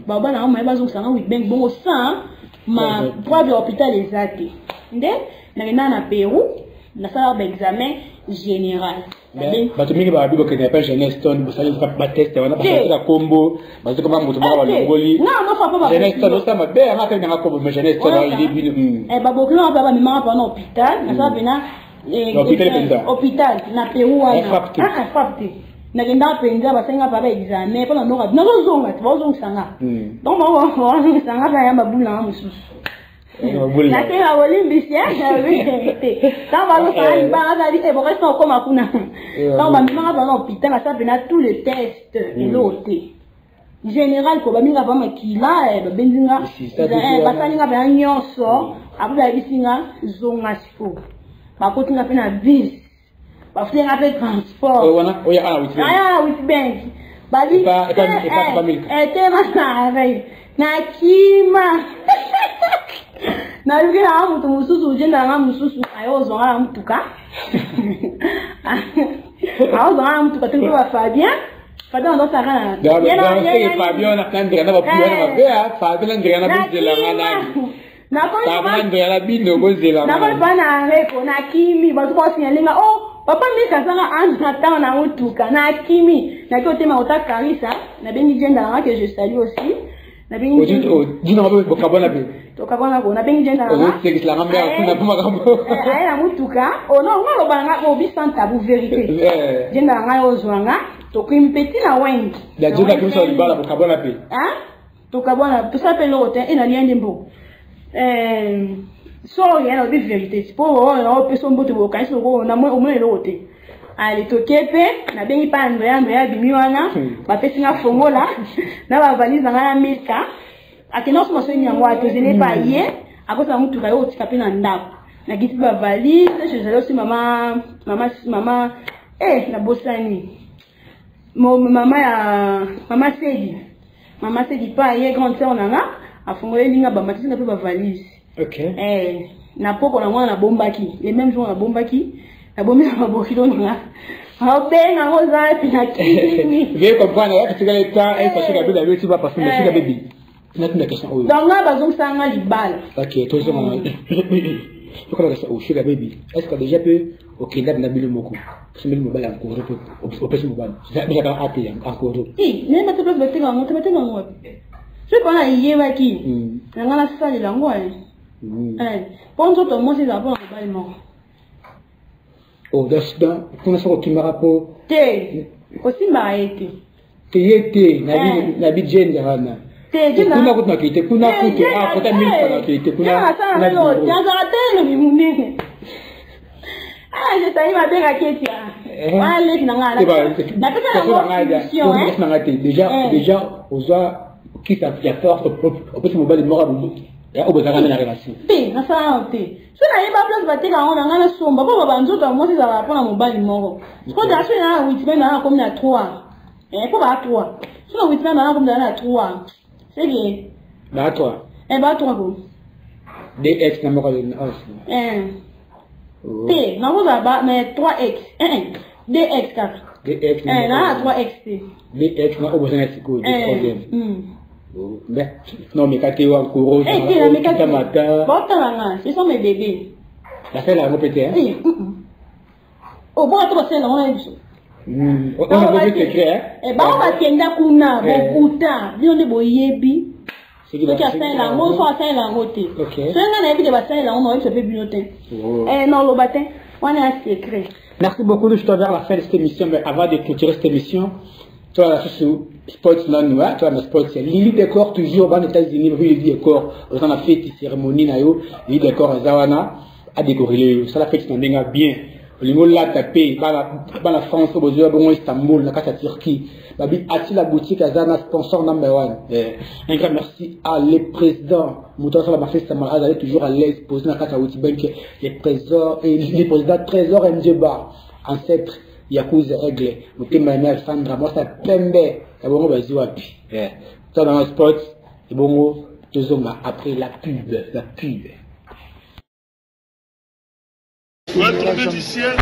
Ba ba na ma bazong sanga Witbank bon ça ma propre hôpital exact. Ndé na Pérou, la sala d'examen général. Ba to mingi ba bibo que n'est pas jeunesse ton bu sali ba test wana ba la combo ba zo kama mutu ba ngoli. Non pas jeunesse ton ça ma be nga ka nga combo mais jeunesse ton il est bien. Ba boklo ba mi mama pa na hôpital, na sa bina hôpital na Pérou wana. Frappé. Na genda penza ba senga pa ba examen pa na no na zonga ba zonga sanga. Donc ba sanga ba ya babula mususu. Na ke la olimbisia na vérité. Ça va le faire ba ga di e bo reste comme akuna. Donc ba mi mama pa na hôpital na sa bina tous les tests et l'autre. Général ko ba minga ba makila ba benzinga ba saninga ba nyonso abu ba bisinga zonga siko ba kotinga pe na vis bafute nga pe transport oya ala wuti aya wuti bank babi pas tema sare na kima na luki na mutu mususu ujenda nga mususu ayozonga na mutuka ayozonga na mutuka tengo ba Fabien Fabien ndo saka na Fabien na kandira na ba puana ba bea Fabien ndira na buzela ngana na ko ndira na bindo buzela na ko bana reko na kimi bazu ko sinyalinga oh papa mika sanga anta na mutuka na kimi na ko tema utakarisa na bengi jenda nga que je salue aussi na bengi dina ba bokabona be tokabona ko na bengi jenda nga c'est que la ngamba kuna puma kambo ay na mutuka oh non ngalo banga ko bisanta bu vérité jenda nga ozwanga tokimpeti na wengi la jenda kimso libala bokabona be tokabona tout ça pelo hotel ina liende mbo so yana bi vérité pour on peut son bote boka so ko na mo le hotel ali tokepe na bengi pa ndo ya bimiwana ba pesinga fongola na ba valise nga na milka akina so so nyango atozene pa ye akosa mutu ka yo tika pe na ndako na gisi ba valise je zalo si mama na bosani mama Sedi pa ye grande sœur nanga afongole linga ba matisi na pe ba valise na poko na mwana na bombaki les mêmes jours na bombaki na bombi na bokilo nanga benga ngoza pina kini vous comprendre là que le temps est passé la belle tu vas passer mais la bébé na tuna question oyo donc là bazong sanga libala OK toi ça je crois que ça au sugar baby est-ce que déjà peut OK na bilu moko c'est même mobile encore au pèse mobile ça déjà pas até encore même pas place bete nga monte bete nga je connais yewa ki nga la salle la ngwa Ponzo to mo si za bon mobile moko oh dans kuna soko kimarapo te osimba ete te na bi gender hana kuna kutna kite kuna kuto kota mil kana kite kuna na lo jaza tele mi munene je sai ma bega ketia wale na ngala na pesa na ngate déjà oza qui ça fait peur au petit mobile moko ya obozanga na relation na ça te so na yeba place bateka on ngana somba bo banzo to mo si za ba pona mobile moko ko da so na witmen na comme na 3 ko ba 3 so na witmen na comme na 3 c'est bien ba 3 ba 3 ko DX na moko na aussi T na mo za ba mais 3X DX 4 DX na 3X DX na obozanga siko problème non mais quand tu es en cours tu matin ce sont mes bébés la fait la répéter hein oh bon toi c'est là on a on a vu secret on va tenda kuna bokuta bio ne boyebi c'est que ça là on soit ça là côté OK c'est nga na bi de ba ça là on va se faire binotin non le matin on a un secret. Merci beaucoup. Je te vers la fin de cette émission, mais avant de clôturer cette émission, tu vois, sur Sports là, nous, tu vois, Sports, Lily Décor, toujours, aux États-Unis, Lily Décor, on a fait une cérémonie, Lily Décor, Zawana, a décoré, ça l'a fait, c'est un bien. Le mot là, tapé, la France, au besoin, bon, Istanbul, la Turquie, Babi, la boutique, Azana, sponsor number 1. Un grand merci à les présidents, Mouton, ça va marcher, ça m'a allé toujours à l'aise, poser la carte à Witibank, les présidents, Trésor Mdjeba, ancêtre, Yakuza Règle, Moutima Sandra, moi, ça pembe, ça va me baser wapi. Ça dans le sport, et bon, deux hommes après la pub. Tu vas tomber du ciel.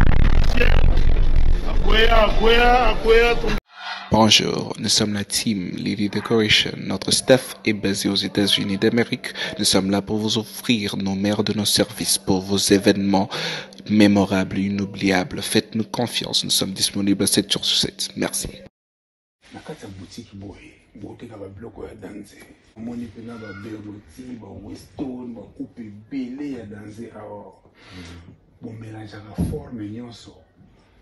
Bonjour, nous sommes la team Lily Decoration. Notre staff est basé aux États-Unis d'Amérique. Nous sommes là pour vous offrir nos meilleurs de nos services pour vos événements mémorables et inoubliables. Faites-nous confiance, nous sommes disponibles 7 jours sur 7. Merci. Bon mélange à la forme nyonso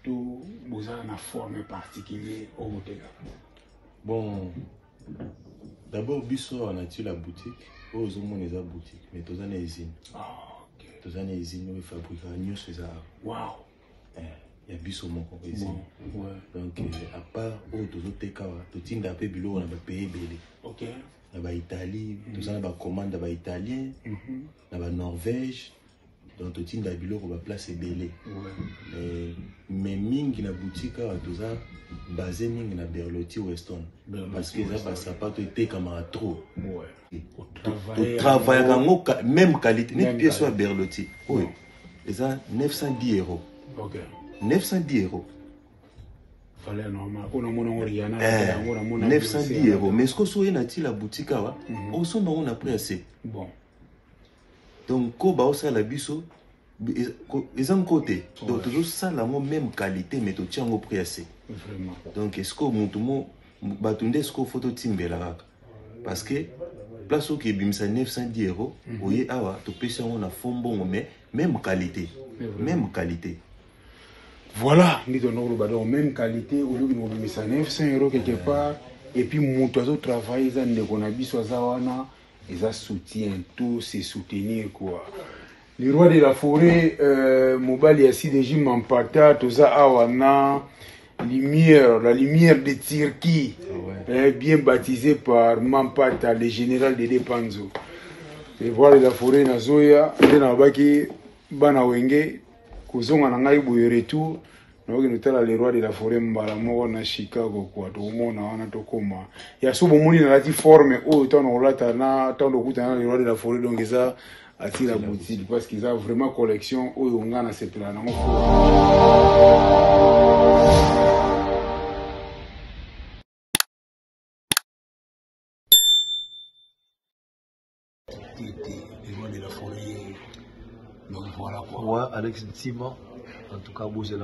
tout vous avez une forme particulière au hôtel. Bon, d'abord biso on a la boutique aux hommes les boutique mais tous en usine. OK. Tous en usine nous fabriquons nyonso ça. Wow. Il y a biso mon usine. Ouais. Donc à part tous autres cas tout tinda peu bilo on a payé belé. OK. On a Italie, tous on a commande à italien, on a Norvège. Donc, tout le monde a place belé. Mais mingi na boutique à toza basé mingi na Berlotti Weston parce que ça va sapato était comme trop. Ouais. Travailler même qualité, même pièce soit Berlotti. Oui. Et ça 910 €. OK. 910 €. Fallait normal. On a mon rien. 910 €. Mais ce que soit nati la boutique là, on s'en on a pris assez. Bon. Donc ko ba osa la biso ils ont côté. Donc toujours ça la même qualité mais tu tiens au prix assez. Vraiment. Donc est-ce que mon batunde est-ce que photo timbela parce que place au qui bimsa 910 €, oui awa tu peux on a fond bon mais même qualité. Même qualité. Voilà, nous donnons le même qualité, au lieu de nous mettre 900 € quelque part, et puis mon oiseau travail, ils ont ils soutiennent tout, c'est soutenir quoi. Les rois de la forêt, Mobali Yassi de Jim Mampata, tout ça awana, lumière, la lumière de Tirki, bien baptisé par Mampata, le général de Depanzo. Les rois de la forêt, Nazoya, Denabaki, Banawenge. Kuzonga na ngai boye retour na oki notala le roi de la forêt mbala moko na Chicago kwa to mona wana to koma ya subo moni na lati forme o to na olata na to ndo kutana le roi de la forêt donc ça attire la boutique parce qu'ils ont vraiment collection o yonga na ce plan na le roi de la forêt. Donc voilà quoi. Ouais, Alex Ntima, en tout cas, vous allez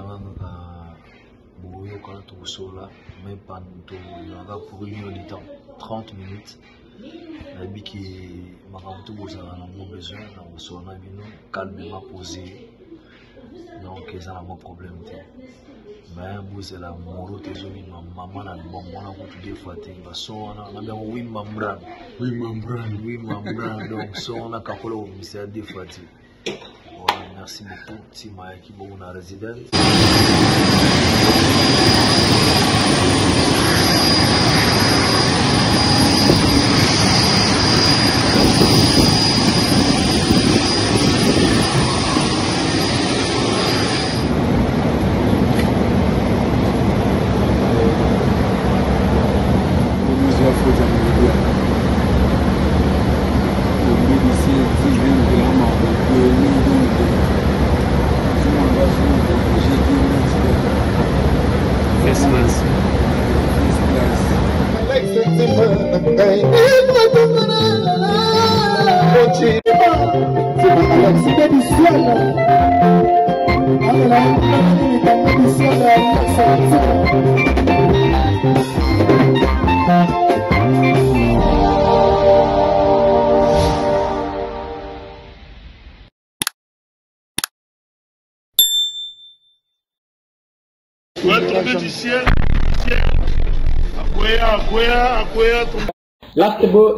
quand tout là, même pas pour 1 heure de temps, 30 minutes. La qui m'a tout vous avez un besoin, on a calmement posé. Donc, ils ont un problème. Mais vous allez mourir, maman a bon, on a beaucoup de fois, on a bien 8 membres. 8 membres, donc, on a capolo, c'est des fois. Merci beaucoup, Tima qui est mon résident.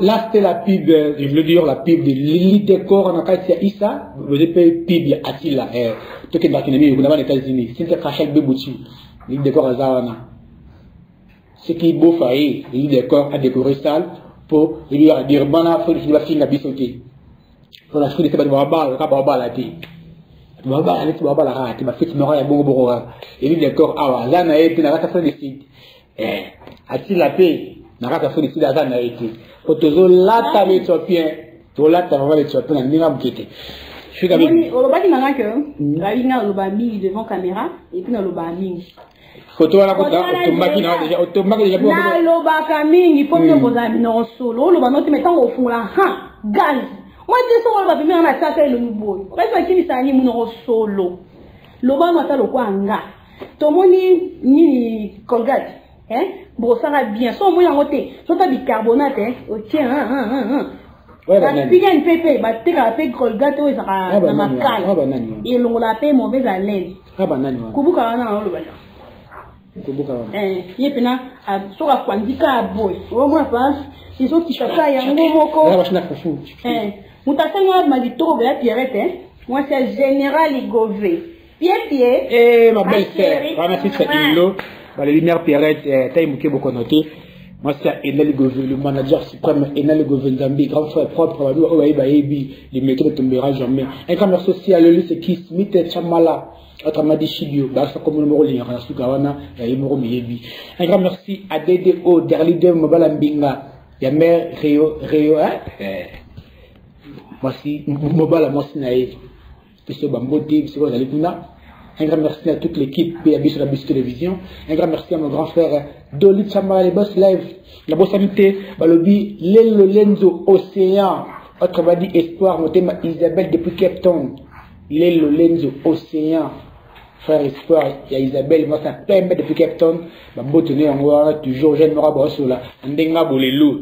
Là, c'était la pub, je veux dire, la pub de l'élite décor en Akatia Issa, vous avez pub Attila, tout est dans les États-Unis, c'est Rachel Bebouti, l'élite décor à Zawana. Ce qui est beau, l'élite décor a décoré ça pour lui dire, bon, il va finir la bisoté. Pour la suite, il va y avoir la thé. Il va y avoir la rate, il va faire une oreille à bon. L'élite décor, ah, là, n'a été, n'a pas fait de site. Attila paix. Nakaka fait des sites à Zanaïti. Pour toujours là, t'as les Éthiopiens. Pour là, t'as vraiment les Éthiopiens. On n'a pas quitté. Je suis comme ça. On va dire que la ligne a l'obami devant caméra et puis l'obami. Photo à la côte, automatique déjà. Automatique déjà. Na l'obami, il faut que vous ayez non solo. L'obami, mettons au fond là, gaz. Moi, je dis ça, on va venir en attaquer le nouveau. On va dire qu'il s'agit de non solo. L'obami, ça le quoi anga. Tout le monde ni Colgate. Bon, ça va bien. Soit moi, on soit bicarbonate, tiens, la fille a une pépé, bah, t'es la paix Colgate, ça va dans ma cale. Et l'on la paix mauvaise haleine. Kubuka, on le voit. Il est pena, sur la quantica à boy. Au moins, ils ont qui chaka et un gros moko. Moutassan m'a dit trop de la Pierrette, moi, c'est Général Igové. Pierre, ma belle sœur, merci, c'est Ilo. Les lumières Pierrette, taille mouké beaucoup noté. Moi, c'est Enel Gove, le manager suprême, Enel Gove Nzambi, grand frère propre, les métaux ne tombera jamais. Un grand merci aussi à Lelu, c'est qui Smith Chamala, autrement dit Chibio, ça comme le numéro lié, Sugawana, numéro Miyebi. Un grand merci à DDO, Derlide Mobalambinga, Yamer Rio, Merci, Mobala Mosinae, M. Bambote, M. Zalikuna. Un grand merci à toute l'équipe PAB sur la Bus Télévision. Un grand merci à mon grand frère Doli Chamara, les boss live, la boss sanité, Balobi, Lelo Lenzo, Océan, autrement dit Espoir, mon thème Isabelle depuis Cape Town. Lelo Lenzo, Océan, frère Espoir, il y a Isabelle, moi ça permet depuis Cape Town. Bambo tenez en voie, toujours jeune Mora Bossola, Ndenga Bolelo,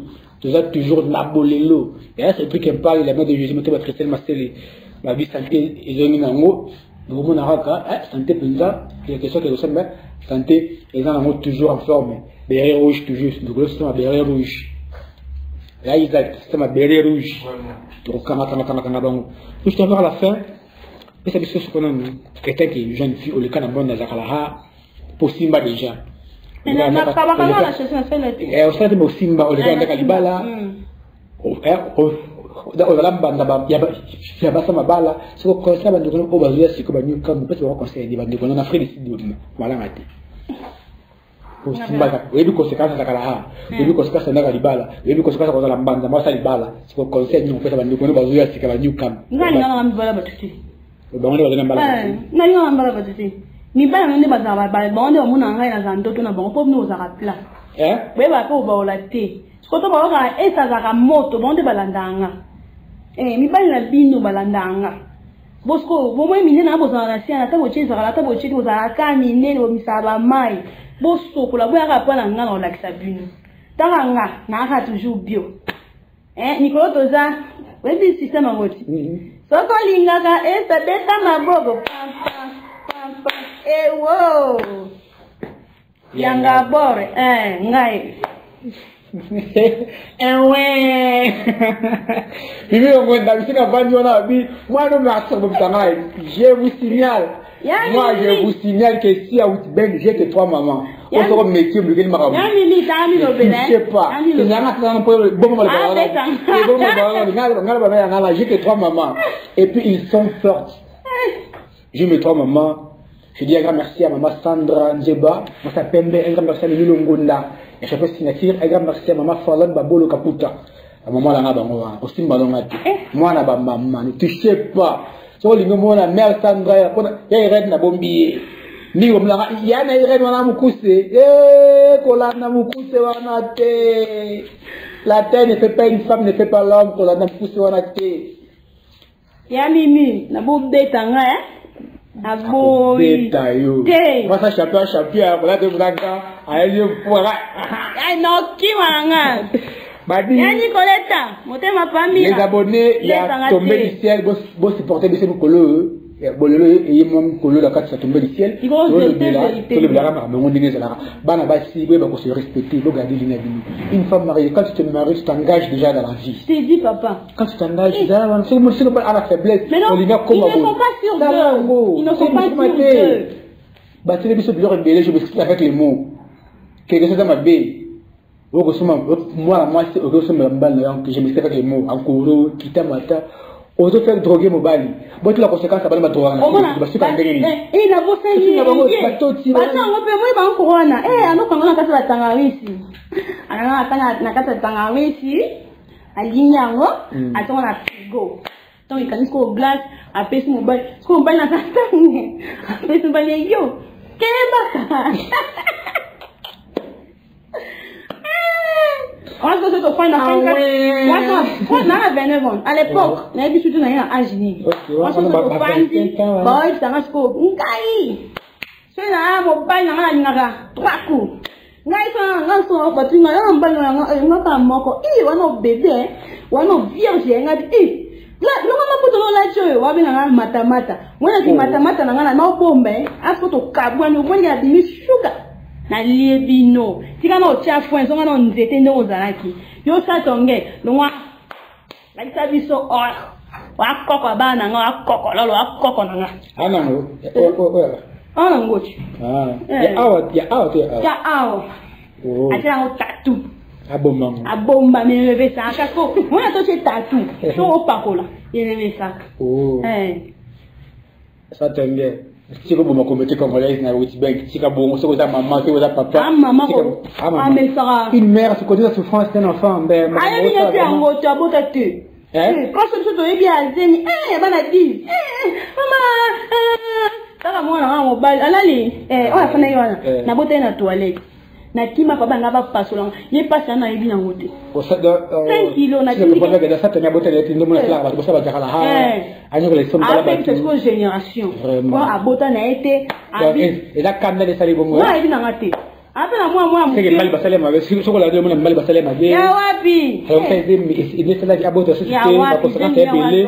toujours la Bolelo. Et là, c'est le truc qui me parle, la main de Jésus, mon thème Christelle Mastelé, ma vie santé, et j'ai mis en haut. Nous santé Punza, il y a quelque chose qui ressemble santé, les gens sont toujours en forme. Béret rouge, toujours. Donc, c'est ma béret rouge. Là, c'est ma béret rouge. Donc, je te voir à la fin. Et ça veut dire que quelqu'un qui est une jeune fille, ou le cas d'un bon Nazakalaha, pour Simba déjà. Mais la et au stade de Simba, ou le cas d'un Kalibala, il y a pas bala c'est au conseil de nous au bazouya c'est que nous comme peut au conseil de nous en Afrique du Sud voilà maté pour simba et du conséquence à kala et du conséquence na kalibala et du conséquence à la banda moi ça libala c'est au conseil nous peut nous nous bazouya c'est que nous comme ngani na mbala batuti bon on va mbala ngani na mbala batuti ni bala nne bazaba bala bon on na ngai na zandoto na bon pour nous za rapla we ba ko ba olate koto ba ka esa za moto bon de balandanga mi bali na bino balandanga bosko bomo mine na boza na sia na tabo cheza kala tabo chidi za kani nene o misaba mai bosko kula boya ka pala ngana la kisabino tanga na ka toujours bio nikolo toza webi system ngoti soko linga ka esa beta mabogo pam wo yanga bore ngai je vous signale, moi je vous signale que si à Outben j'ai que 3 mamans. On se remet métier de marabout. Je sais pas. J'ai que 3 mamans. Et puis ils sont fortes. Je mets 3 mamans. Je dis un grand merci à maman Sandra Nzeba, Massa Pembe, un grand merci à Milo Ngonda. Et je fais signature, un grand merci à maman Fallon Babolo Kaputa. À maman Lana Bangoa, aussi Malongati. Moi, na maman, ne touchez pas. Sur les moments, la mère Sandra, il y a une bombier. Ni comme la, il y a une wana mukuse. Kolana mukuse wanate. La terre ne fait pas une femme, ne fait pas l'homme, kolana mukuse wanate. Ya mimi, na bombe tanga, aboy. Moi, ça champion, voilà de Braga, aïe, voilà. Aïe, non, qui m'a les abonnés, il y a tombé du ciel, vous supportez de ces colo, bololo et mon colo la carte ça tombé du ciel. Une femme mariée, quand tu te maries, tu t'engages déjà dans la vie. Je t'ai dit, papa. Quand tu t'engages déjà, c'est à la faiblesse. Mais non, ils ne sont pas sûrs d'eux. Ils ne sont pas sûrs d'eux. Bah, tu les je m'explique avec les mots. Quelque chose dans ma baie. Moi, c'est au que je m'explique avec les mots. En couro, kita mata. Aux autres faire droguer mon bali. Bon, la conséquence, ça va me droguer. Et la voix c'est une. Attends, on peut voir en corona. Alors quand on a cassé la tangarisi. Alors on a cassé la tangarisi. À l'ignago. Attends, on a frigo. Donc il canne au glace. Après mon bali. Ce qu'on bali na tangue. Après son bali yo. Qu'est-ce que on se fait au point à l'époque, on avait surtout dans un agini. On se fait au point, boy, ça marche quoi? Ngai. C'est là, mon bain dans la naga, 3 coups. Ngai ça, on va tuer un bain dans un moko. On a bébé, on a vierge, on a dit. Là, nous on a la joie, on a bien un matamata. Moi, je dis matamata, on a un bombe. À ce que tu caboues, on a dit sugar. Na liebino tika na ocha fwen so ngana nzete ndo ozalaki yo sa tonge lwa la biso wa kokko bana nga wa kokko lolo wa kokko nga anango anango ya awa ya awa atira o tatu Abomba, mais levé ça à chaque fois. Moi, je suis tatou. Je suis au pacola. Il levé ça. Oh. Ça t'aime bien. Si vous me commettez comme vous avez si vous avez maman, si vous avez papa. Ah, maman. Ah, mais ça. Une mère, tu connais la souffrance d'un enfant. Ah, il y a bien un mot, tu as beau t'attendre. Quand je suis bien à Zéni, maman, ça va moi, on va aller. On va faire la beauté dans la toilette. Na kima papa ngaba pasola ye pasa na yebi na ngote 5 kilos na kima papa da sata nya botele ti ndomo na kala ba bosa ba jakala ha anyo ko le somme kala ba c'est une génération quoi abota na été et la kamna de sali bomo wa yebi na ngate apela moi c'est que mal basale ma so ko la de mo mal basale ma ya wapi on fait il est là abota société ba ko ça fait belé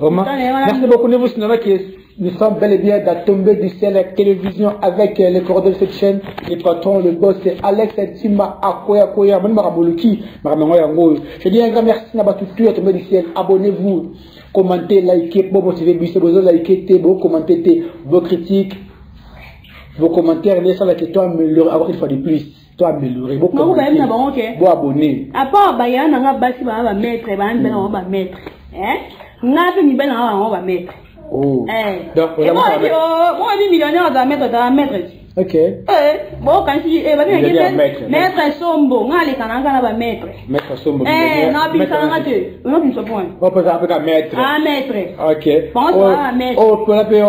vraiment merci beaucoup nous vous que nous sommes bel et bien dans Tombé du ciel la télévision avec les coordonnées de cette chaîne, les patrons, le boss, c'est Alex Tima Akoya, Mani Maraboluki, Maramangoyango. Je dis un grand merci à tout Tombé du ciel. Abonnez-vous, commentez, likez, pour motiver, vous likez, vous commentez, vos critiques, vos commentaires, laissez la question améliorer, avoir une fois de plus. Toi améliorer, vous commentez, vous abonnez. À part, il y a un basi, il va mettre, il va mettre. N'a pas mis ben, on va mettre. Oh. Donc, moi, je suis millionnaire, on va mettre. Ok. Bon, quand je dis, maître Sombo, on va aller mettre. Maître Sombo. Non, puis ça va te. Non, puis ça point. On peut appeler maître. Ah, maître. Ok. Pense à maître. Oh, pour appeler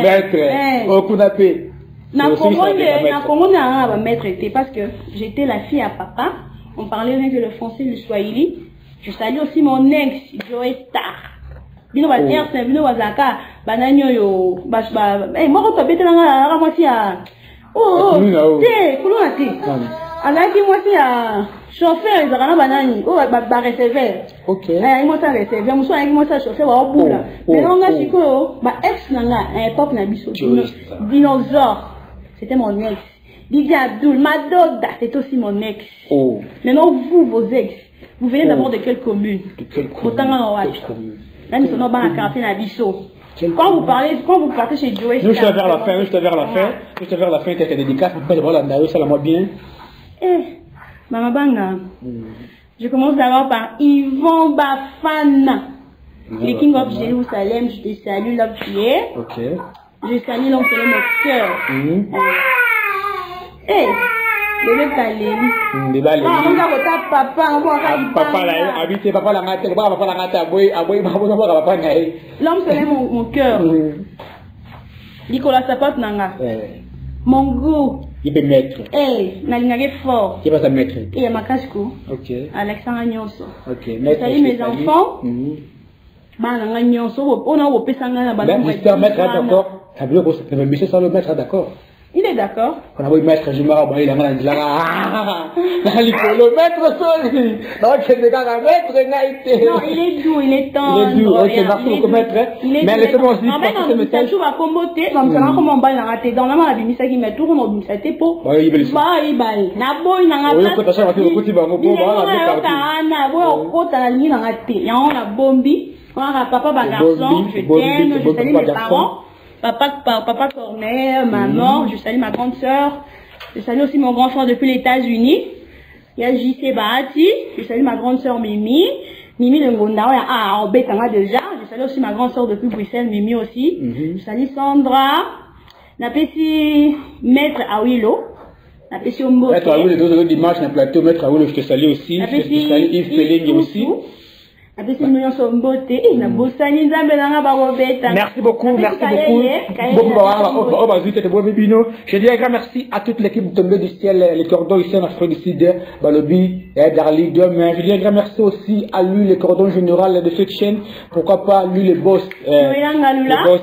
maître. Oh, pour appeler. Na Congo, on va mettre. Parce que j'étais la fille à papa. On parlait rien que le français, le swahili. Je salue aussi mon ex, Joe Star. Bino ba terre bino wazaka bananyo yo moi ko tobete nga moi tia te kuluna ti alaki moi tia chauffeur ezaka banani ba receveur OK moi ta receveur muso ai moi ta chauffeur wa obula mais nga siko ba ex nanga époque na biso dinosaure c'était mon ex Didier Abdul Madoda c'était aussi mon ex maintenant vous vos ex vous venez d'abord de quelle commune là, nous sommes dans la quartier à Bissot. Quand vous partez chez Joe, nous sommes vers la fin, juste vers la fin, quelques dédicaces, vous pouvez voir la ça la moi bien. Maman Banga, je commence d'abord par Yvon Bafana, le King of Jérusalem, je te salue là où tu es. Ok. Je salue l'homme qui est mon cœur. Bébé Kaleli. Papa là, habité papa la ngate, papa la ngate, aboy, papa nae. L'homme c'est mon cœur. Nicolas Sapat nanga. Mon goût. Il peut mettre. Nalingage fort. Il va se mettre. Et Makasco. OK. Alexandre Nyonso. OK. Salut mes enfants. Bana Nyonso, on a opé sanga na bana. Mister Maître d'accord. Ça veut dire que monsieur ça le mettre d'accord. Il est d'accord. On a voulu mettre Jumara, il a mal à le maître soli. Donc, c'est le gars, maître Naïté. Non, il est doux, il est tendre. Il est doux, ok, merci beaucoup, maître. Mais laissez-moi aussi passer ce message. Tu vas comboter, donc ça va comme on va la rater. Dans la main, la bimisa qui met tout, on a mis sa tépo. Oui, il est bye. Na boy, na oui, quand tu as fait le petit bango, on va la rater. On a bombi. On a papa, garçon, je t'aime, je salue mes parents. Papa Cornet, maman, je salue ma grande sœur, je salue aussi mon grand frère depuis les États-Unis. Il y a JC Bahati, je salue ma grande sœur Mimi de Ngonda, en Bétanga déjà. Je salue aussi ma grande sœur depuis Bruxelles, Mimi aussi. Je salue Sandra, Napesi Maître Awilo, Napesi Ombo. Maître Awilo, le dimanche, na plateau, Maître Awilo, je te salue aussi. Je te salue Yves Peling aussi. Merci beaucoup. Je dis un grand merci à toute l'équipe Tombé du ciel, les cordons ici en Afrique du Sud, Balobi, Darly, demain. Je dis un grand merci aussi à lui, le cordon général de cette chaîne. Pourquoi pas lui, le boss,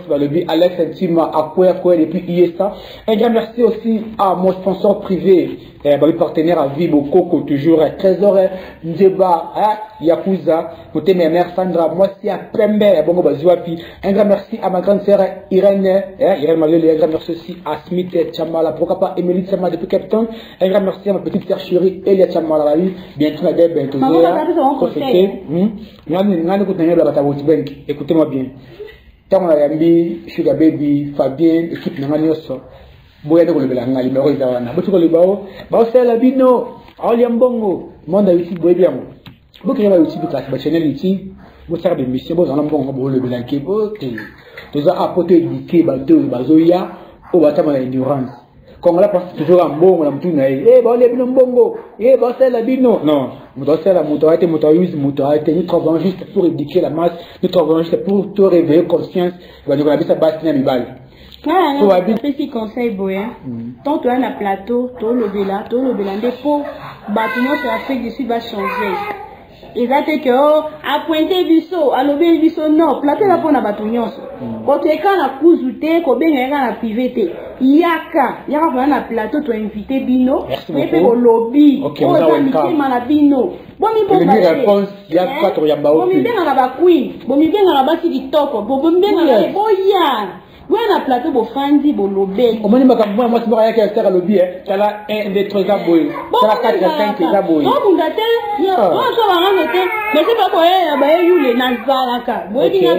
Balobi, Alex Intima, Akoya, depuis IESA. Un grand merci aussi à mon sponsor privé, mon partenaire à vie, Bokoko, toujours, Trésor, Ndeba, Yakuza, côté ma mère Sandra, moi c'est à Pembe, Bongo Bazuapi. Un grand merci à ma grande sœur Irène, Malele, un grand merci aussi à Smith Chamala, pourquoi pas Emily Chamala depuis Captain. Un grand merci à ma petite sœur chérie Elia Chamala, bientôt la début, bientôt. Écoutez-moi bien. Tant la Yambi, Sugar Baby, Fabien, équipe Nanganioso. Boya de Golubela, Ngali, Zawana, Botukolibao, Bausela Bino, Oliambongo. monde a YouTube boy bien vous créez YouTube classe ba channel YouTube vous faire des missions vous en bon le belanké vous tu as apporté éduquer ba deux bazoya au batama la ignorance quand là parce toujours un bon la mutuna bon les bino bongo bon c'est la bino non nous c'est la motorité nous travaillons juste pour éduquer la masse nous travaillons juste pour te réveiller conscience va nous ça bâtir na mibali petit conseil boya tant tu as un plateau to le bela ndepo bâtiment sur Afrique du Sud va changer exactement que à pointer biso à lober biso non plateau là pour na bâtiment quand tu es quand la cousouté ko benga na privé yaka na plateau to invité bino et puis au lobby on va inviter na bino bon mi bon réponse il y a 4 yamba bon mi benga na ba queen bon mi benga na ba si kitoko bon benga na boya oui, on a plateau pour Fandi, pour l'obé. Au moins, moi, c'est pas rien qui est à l'obé. Tu as là 1, 2, 3 aboyés. Tu as là 4, 5 aboyés. Non, vous gâtez. Mais c'est pas pour les Nazaraka. Vous voyez bien.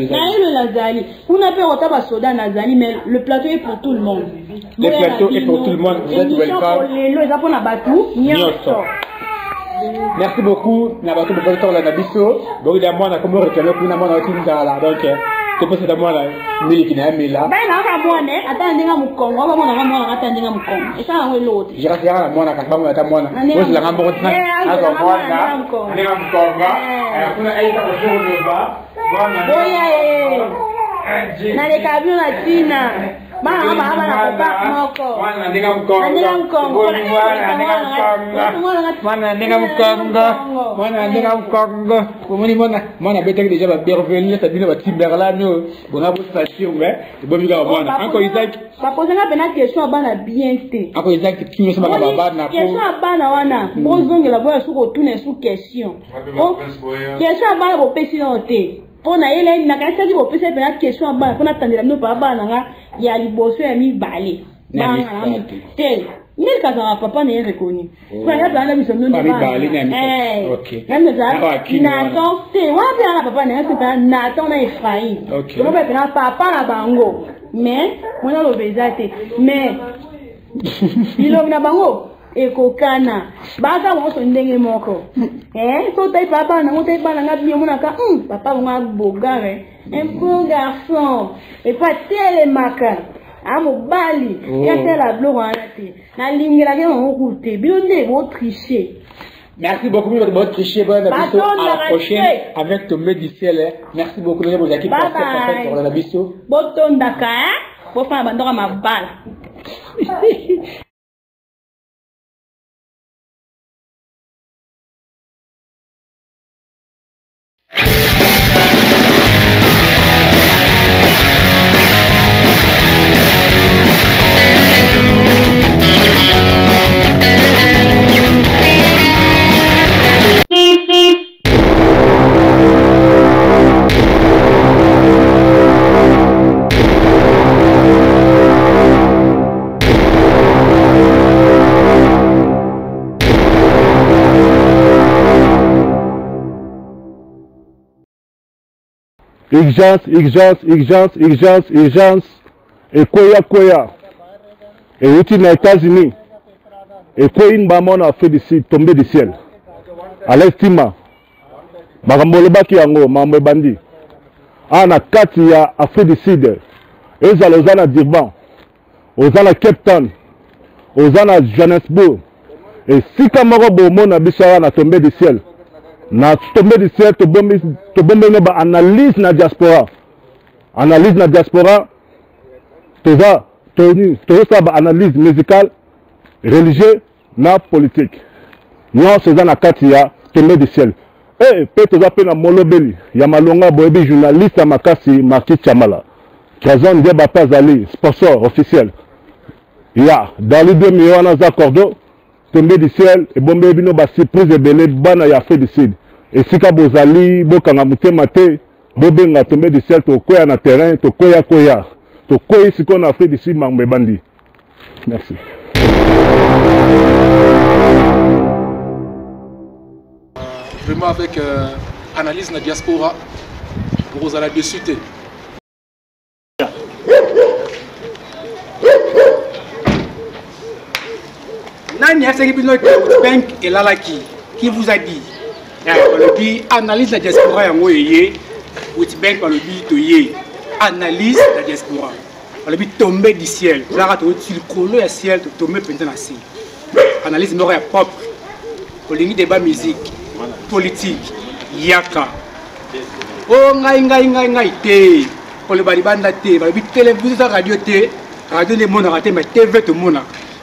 Le Nazali. On a fait autant de soda Nazali, mais le plateau est pour tout le monde. Le plateau est pour tout le monde. Vous êtes welcome. Merci beaucoup. Nabatou pour le temps la nabiso. Donc évidemment, on a comment retenir pour na mona aussi là. Donc c'est possible de moi là. Mais qui n'a mis là. Ben là ka bonne, attendez mu Congo, on va mona attendez mu Congo. Et ça on l'autre. Je reste là mona ka ba mona ta mona. Moi la ngambo tina. Ako mona. Ndinga mu Congo. Kuna aita ko jour ba. Boya na le camion na China. Mwana ndinga mkongo komoni mwana betaki déjà ba bienvenue ça bino ba timberla no bona bo station mais bo biga mwana encore Isaac ba poser na bena question bana bien té encore Isaac qui me sama ba bana ko question bana wana bozongela boya suko tune su question question bana bo pesi no té pona ele na kanisa ko pesa bena question bana pona tandela no ba bana nga ya liboso ya mi balé bana té il cas à papa n'est reconnu. Quand il y a plein de missions de OK. Même ça. Nathan, c'est moi bien la papa n'est pas Nathan na Ephraim. OK. Donc on papa la bango. Mais on a l'obésité. Mais il na bango et kokana. Baka on se ndenge moko. So tai papa na ngotai bana ngabi mona ka papa nga bogare. Un bon garçon et pas tel maca. Amobali, qu'est-ce la gloire na lingela ke on te bilonde bo tricher. Merci beaucoup de votre tricher bonne abisso à la prochaine avec Tombé du ciel. Merci beaucoup de vos équipes pour cette pour la abisso. Boton daka bo fa bandora ma balle. Urgence. Et Koya. Et outil aux États-Unis. Et Koyin Bamon a fait tomber du ciel. À l'estima. Barambolebaki yango, mamwe bandi. Ana kati ya Afrique du Sud. Ezala ozana Durban. Ozana Cape Town. Ozana Johannesburg. Et si kamaro bomo na bisawa na tomber du ciel. Na tomber du ciel to bombe ba analyse na diaspora. Analyse na diaspora. Toza ba analyse musicale, religieuse, na politique. Non, c'est dans la katia tomber du ciel. Eh, peut-être toza pe na molobeli. Ya malonga boyebi journaliste à Makasi Marquis Chamala. Trazon Deba Pazali, sponsor officiel. Ya, dans les 2 millions na cordo. Tomber du ciel et bombe bino ba surprise ebele bana ya fait du sud et sika bozali bokanga mutema te bobenga tomber du ciel to koya na terrain to koya to koyi siko na fait du sud mambe bandi. Merci. Vraiment avec analyse na diaspora pour aux ala dessus. Nani a fait que Bank et Lalaki qui vous a dit le analyse la diaspora yango yé Bank par le but analyse la diaspora le but tomber du ciel là tu sur le ciel ciel tomber pendant la ciel analyse mort propre pour les débat musique politique yaka oh ngai té pour le balibanda té le but télévision radio té radio le monde raté mais TV tout le monde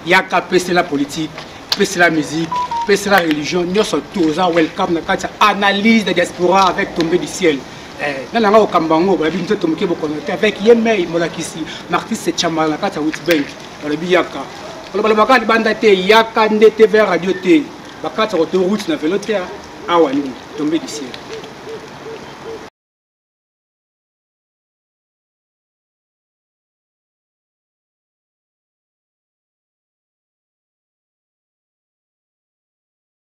yaka pèse la politique pèse la musique pèse la religion nous sommes tous welcome na analyse de diaspora avec tomber du ciel nana nga okambango ba binzo tomuke bokonote avec yemei molakisi artiste Chamala na kata Bank le biyaka le baka libanda te yaka ndete vers radio te bakata route na vélo te awani tomber du ciel.